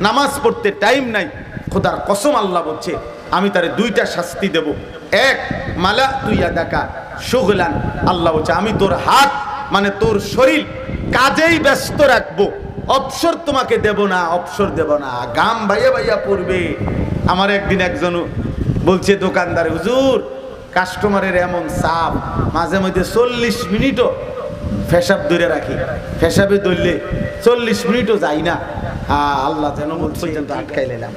নামাজ পড়তে টাইম নাই, খোদার কসম আল্লাহ বলছে, আমি তারে 2টা শাস্তি দেব। এক, মালা তুইয়া দেখা শুগলান, আল্লাহ বলছে, আমি তোর হাত মানে তোর শরীর কাজেই ব্যস্ত রাখবো, অবসর তোমাকে দেব না, অবসর দেব না, গাম ভাইয়া ভাইয়া পড়বে। আমার একদিন একজন বলছে, দোকানদার, হুজুর, কাস্টমারের এমন চাপ, মাঝে মধ্যে 40 মিনিটও পেশাব ধরে রাখি, পেশাবে ধরলে 40 মিনিটও যাই না। আল্লাহ যেন পর্যন্ত আটকাই নিলাম।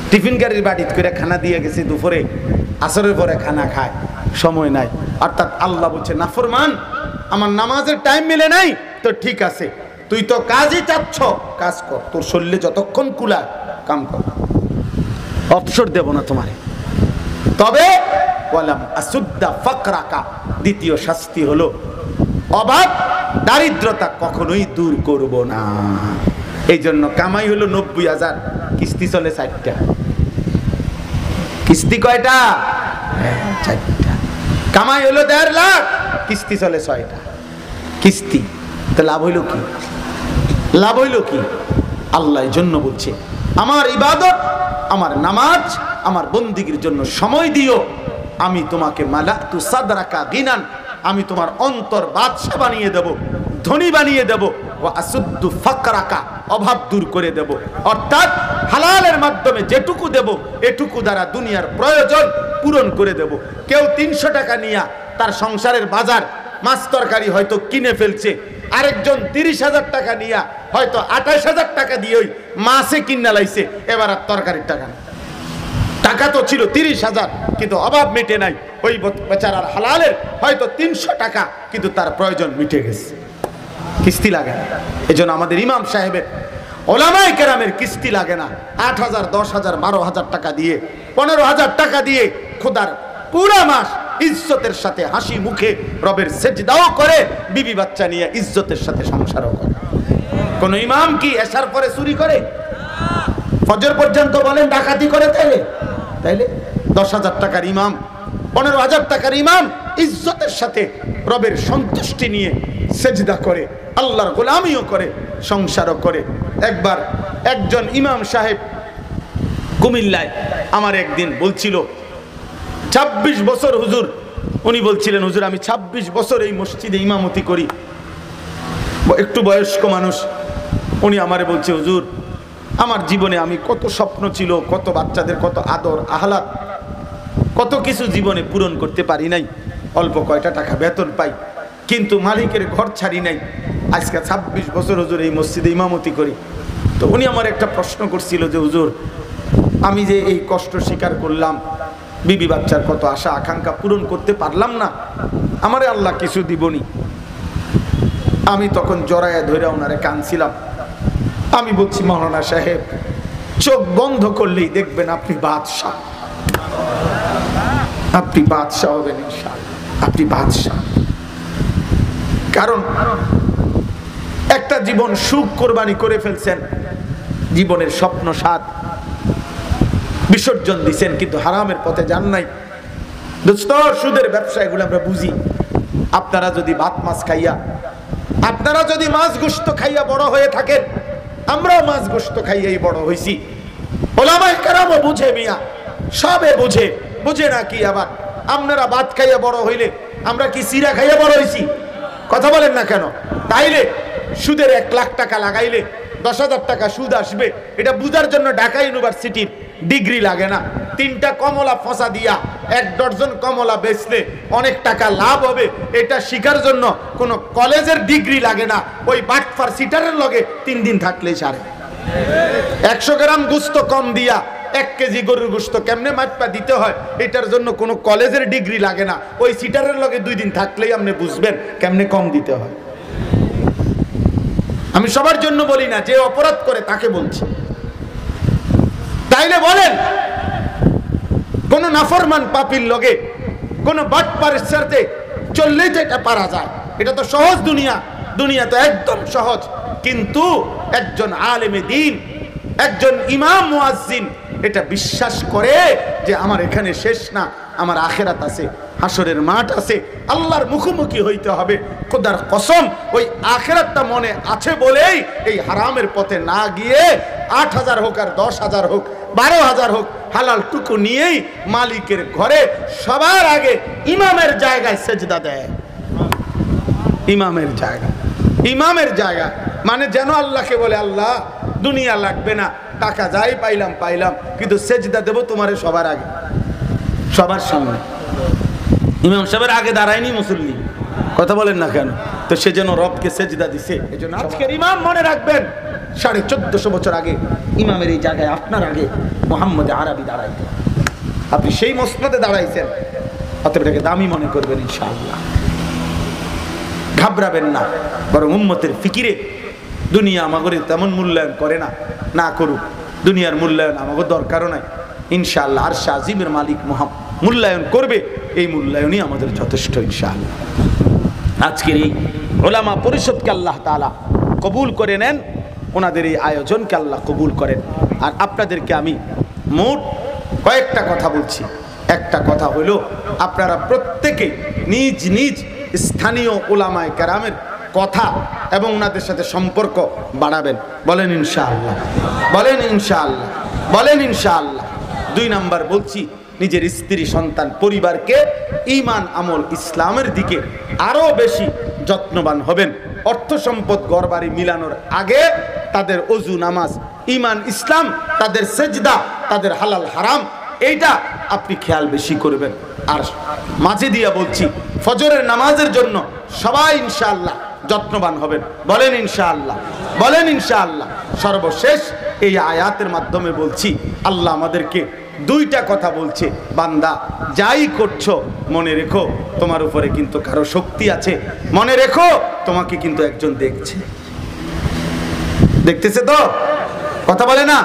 টিফিন গাড়ির বাড়িতে করে খানা দিয়ে গেছি, দুপুরে আসরের পরে খানা খায়, সময় নাই। অর্থাৎ আল্লাহ বলছে, নাফরমান, আমার নামাজের টাইম মিলে নাই তো ঠিক আছে, তুই তো কাজই চাচ্ছ, কাজ কর, তোর শরীরে যতক্ষণ কুলায় কাম কর, অবসর দেব না তোমারে। তবে ওয়ালাম আসুদ্দা ফাকরাকা, দ্বিতীয় শাস্তি হলো অভাব দারিদ্রতা কখনোই দূর করব না। এই জন্য কামাই হলো 90,000, কিস্তি চলে 4টা। কিস্তি কয়টা? 4টা। কামাই হলো 1.5 লাখ, কিস্তি চলে 6টা। কিস্তি তো লাভ হইল কি? লাভ হইল কি? আল্লাহ এই জন্য বলছে, আমার ইবাদত, আমার নামাজ, আমার বন্দিগির জন্য সময় দিও, আমি তোমাকে মালাতু সাদরাকা গিনান, আমি তোমার অন্তর বাদশা বানিয়ে দেব। ধনী বানিয়ে দেব, ওয়া আসুদ্দু ফাকরাকা, অভাব দূর করে দেব। অর্থাৎ হালালের মাধ্যমে যেটুকু দেব এটুকু দ্বারা দুনিয়ার প্রয়োজন পূরণ করে দেব। কেউ 300 টাকা নিয়ে তার সংসারের বাজার মাছ তরকারি হয়তো কিনে ফেলছে, আরেকজন 30,000 টাকা নিয়ে হয়তো 28,000 টাকা দিয়ে ওই মাছে কিনা লাইছে, এবার আর তরকারির টাকা নেই। টাকা তো ছিল 30,000, কিন্তু অভাব মেটে নাই। ওই বেচারার হালালের হয়তো 300 টাকা, কিন্তু তার প্রয়োজন মিটে গেছে, কিস্তি লাগে না। এই জন্য আমাদের ইমাম সাহেবের, ওলামায়ে কেরামের কিস্তি লাগে না। 8,000, 10,000, 12,000 টাকা দিয়ে, 15,000 টাকা দিয়ে খোদার পুরা মাস ইজ্জতের সাথে হাসি মুখে রবের সেজদাও করে, বিবি বাচ্চা নিয়ে ইজ্জতের সাথে সংসারও করে। কোন ইমাম কি এশার পরে চুরি করে? ফজর পর্যন্ত বলেন ডাকাতি করে? তাইলে 10,000 টাকার ইমাম, 15,000 টাকার ইমাম ইজ্জতের সাথে রবের সন্তুষ্টি নিয়ে সেজদা করে, আল্লাহর গোলামিও করে, সংসারও করে। একবার একজন ইমাম সাহেব কুমিল্লায় আমার একদিন বলছিল, 26 বছর হুজুর, উনি বলছিলেন হুজুর আমি 26 বছর এই মসজিদে ইমামতি করি। একটু বয়স্ক মানুষ, উনি আমারে বলছে হুজুর আমার জীবনে আমি কত স্বপ্ন ছিল, কত বাচ্চাদের কত আদর আহ্লাদ, কত কিছু জীবনে পূরণ করতে পারি নাই। অল্প কয়টা টাকা বেতন পাই, কিন্তু মালিকের ঘর ছাড়ি নাই। আজকে 26 বছর হুজুর এই মসজিদে ইমামতি করি। তো উনি আমার একটা প্রশ্ন করছিল যে হুজুর আমি যে এই কষ্ট স্বীকার করলাম, বিবি বাচ্চার কত আশা আকাঙ্ক্ষা পূরণ করতে পারলাম না, আমারে আল্লাহ কিছু দিবনি। আমি তখন জড়ায়া ধরে ওনারে কাঁদছিলাম। আমি বলছি মাওলানা সাহেব চোখ বন্ধ করলেই দেখবেন আপনি বাদশাহ, আপনি বাদশাহ হবেন ইনশাআল্লাহ, আপনি বাদশাহ। কারণ একটা জীবন সুখ কোরবানি করে ফেলছেন, জীবনের স্বপ্ন স্বাদ বিসর্জন দিচ্ছেন, কিন্তু হারামের পথে যান নাই। দোস্ত সুদের ব্যবসা এগুলো আমরা বুঝি। আপনারা যদি ভাত মাছ খাইয়া, আপনারা যদি মাছ গোশত খাইয়া বড় হয়ে থাকেন, আমরাও মাছ গোশত খাইয়াই বড় হইছি। ওলামায়ে কেরামও বুঝে মিয়া, সবে বুঝে, বুঝে না কি আবার আপনারা ভাত খাইয়া বড় হইলে আমরা কি সিরা খাইয়া বড় হইছি? কথা বলেন না কেন? তাইলে সুদের 1 লাখ টাকা লাগাইলে 10,000 টাকা সুদ আসবে, এটা বুঝার জন্য ঢাকা ইউনিভার্সিটির ডিগ্রি লাগে না। 3টা কমলা ফসা দিয়া 1 ডজন কমলা বেচলে অনেক টাকা লাভ হবে, এটা শিখার জন্য কোনো কলেজের ডিগ্রি লাগে না। ওই বাটফার সিটারের লগে 3 দিন থাকলেই সারে। 100 গ্রাম গোশত কম দিয়া 1 কেজি গরুর গোশত কেমনে মাপা দিতে হয়, এটার জন্য কোনো কলেজের ডিগ্রি লাগে না। ওই সিটারের লগে 2 দিন থাকলেই আপনি বুঝবেন কেমনে কম দিতে হয়। আমি সবার জন্য বলি না, যে অপরাধ করে তাকে বলছি। তাইলে বলেন কোন নাফরমান পাপীর লগে কোন বাটপারের সাথে চললেই তো এটা পারা যায়, এটা তো সহজ দুনিয়া, দুনিয়া তো একদম সহজ। কিন্তু একজন আলেমে দ্বীন, একজন ইমাম মুয়াজ্জিন এটা বিশ্বাস করে যে আমার এখানে শেষ না, আমার আখিরাত আছে, হাসরের মাঠ আছে, আল্লাহর মুখোমুখি হইতে হবে। খোদার কসম ওই আখিরাতটা মনে আছে বলেই এই হারামের পথে না গিয়ে 8,000 হোক আর 10,000 হোক 12,000 হোক হালাল টুকু নিয়েই মালিকের ঘরে সবার আগে ইমামের জায়গায় সেজদা দেয়। ইমামের জায়গা, ইমামের জায়গা মানে যেন আল্লাহকে বলে আল্লাহ দুনিয়া লাগবে না, টাকা যাই পাইলাম পাইলাম, কিন্তু সেজদা দেব তোমারে সবার আগে, সবার সামনে। ইমাম সাহেবের আগে দাঁড়ায়নি মুসল্লি, কথা বলেন না কেন? তো সে যেন রবকে সেজদা দিছে। এজন্য আজকের ইমাম মনে রাখবেন 1450 বছর আগে ইমামের এই জায়গায় আপনার আগে মুহাম্মদ আরবি দাঁড়াইতেন, আপনি সেই মসনদে দাঁড়াইছেন, অতএব এটাকে দামি মনে করবেন ইনশাআল্লাহ। ঘাবড়াবেন না, বরং উম্মতের ফিকিরে দুনিয়া আমাদের তেমন মূল্যায়ন করে না, না করুক, দুনিয়ার মূল্যায়ন আমাদের দরকারও নাই। ইনশাআল্লাহ আরশে আজিমের মালিক মূল্যায়ন করবে, এই মূল্যায়নই আমাদের যথেষ্ট ইনশাআল্লাহ। আজকের এই ওলামা পরিষদকে আল্লাহ তাআলা কবুল করে নেন, ওনাদের এই আয়োজনকে আল্লাহ কবুল করেন। আর আপনাদেরকে আমি মোট কয়েকটা কথা বলছি। একটা কথা হলো আপনারা প্রত্যেকে নিজ নিজ স্থানীয় ওলামায়ে কেরামের কথা এবং ওনাদের সাথে সম্পর্ক বাড়াবেন। বলেন ইনশাআল্লাহ, বলেন ইনশাআল্লাহ, বলেন ইনশাআল্লাহ। 2 নাম্বার বলছি, নিজের স্ত্রী সন্তান পরিবারকে ঈমান আমল ইসলামের দিকে আরো বেশি যত্নবান হবেন। অর্থ সম্পদ ঘরবাড়ি মিলানোর আগে তাদের ওযু নামাজ ঈমান ইসলাম তাদের সেজদা তাদের হালাল হারাম এইটা আপনি খেয়াল বেশি করবেন। আর মাঝে দিয়া বলছি ফজরের নামাজের জন্য সবাই ইনশাআল্লাহ যত্নবান হবেন। বলেন ইনশাআল্লাহ, বলেন ইনশাআল্লাহ। সর্বশেষ এই আয়াতের মাধ্যমে বলছি আল্লাহ আমাদেরকে দুইটা কথা বলছে, বান্দা যাই করছো মনে রেখো তোমার উপরে কিন্তু কারো শক্তি আছে, মনে রেখো তোমাকে কিন্তু একজন দেখছে, দেখতেছে তো, কথা বলে না।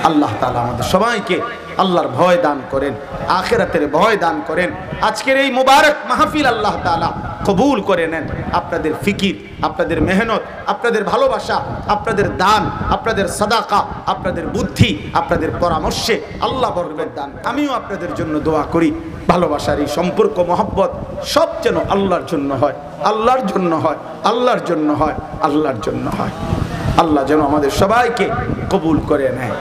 আল্লাহ তাআলা আমাদের সবাইকে আল্লাহর ভয় দান করেন, আখিরাতের ভয় দান করেন। আজকের এই মুবারক মাহফিল আল্লাহ তাআলা কবুল করে নেন। আপনাদের ফিকির, আপনাদের মেহনত, আপনাদের ভালোবাসা, আপনাদের দান, আপনাদের সাদাকা, আপনাদের বুদ্ধি, আপনাদের পরামর্শে আল্লাহ বরকত দান। আমিও আপনাদের জন্য দোয়া করি ভালোবাসার এই সম্পর্ক মহব্বত সব যেন আল্লাহর জন্য হয়, আল্লাহর জন্য হয়, আল্লাহর জন্য হয়, আল্লাহর জন্য হয়। আল্লাহ যেন আমাদের সবাইকে কবুল করে নেয়।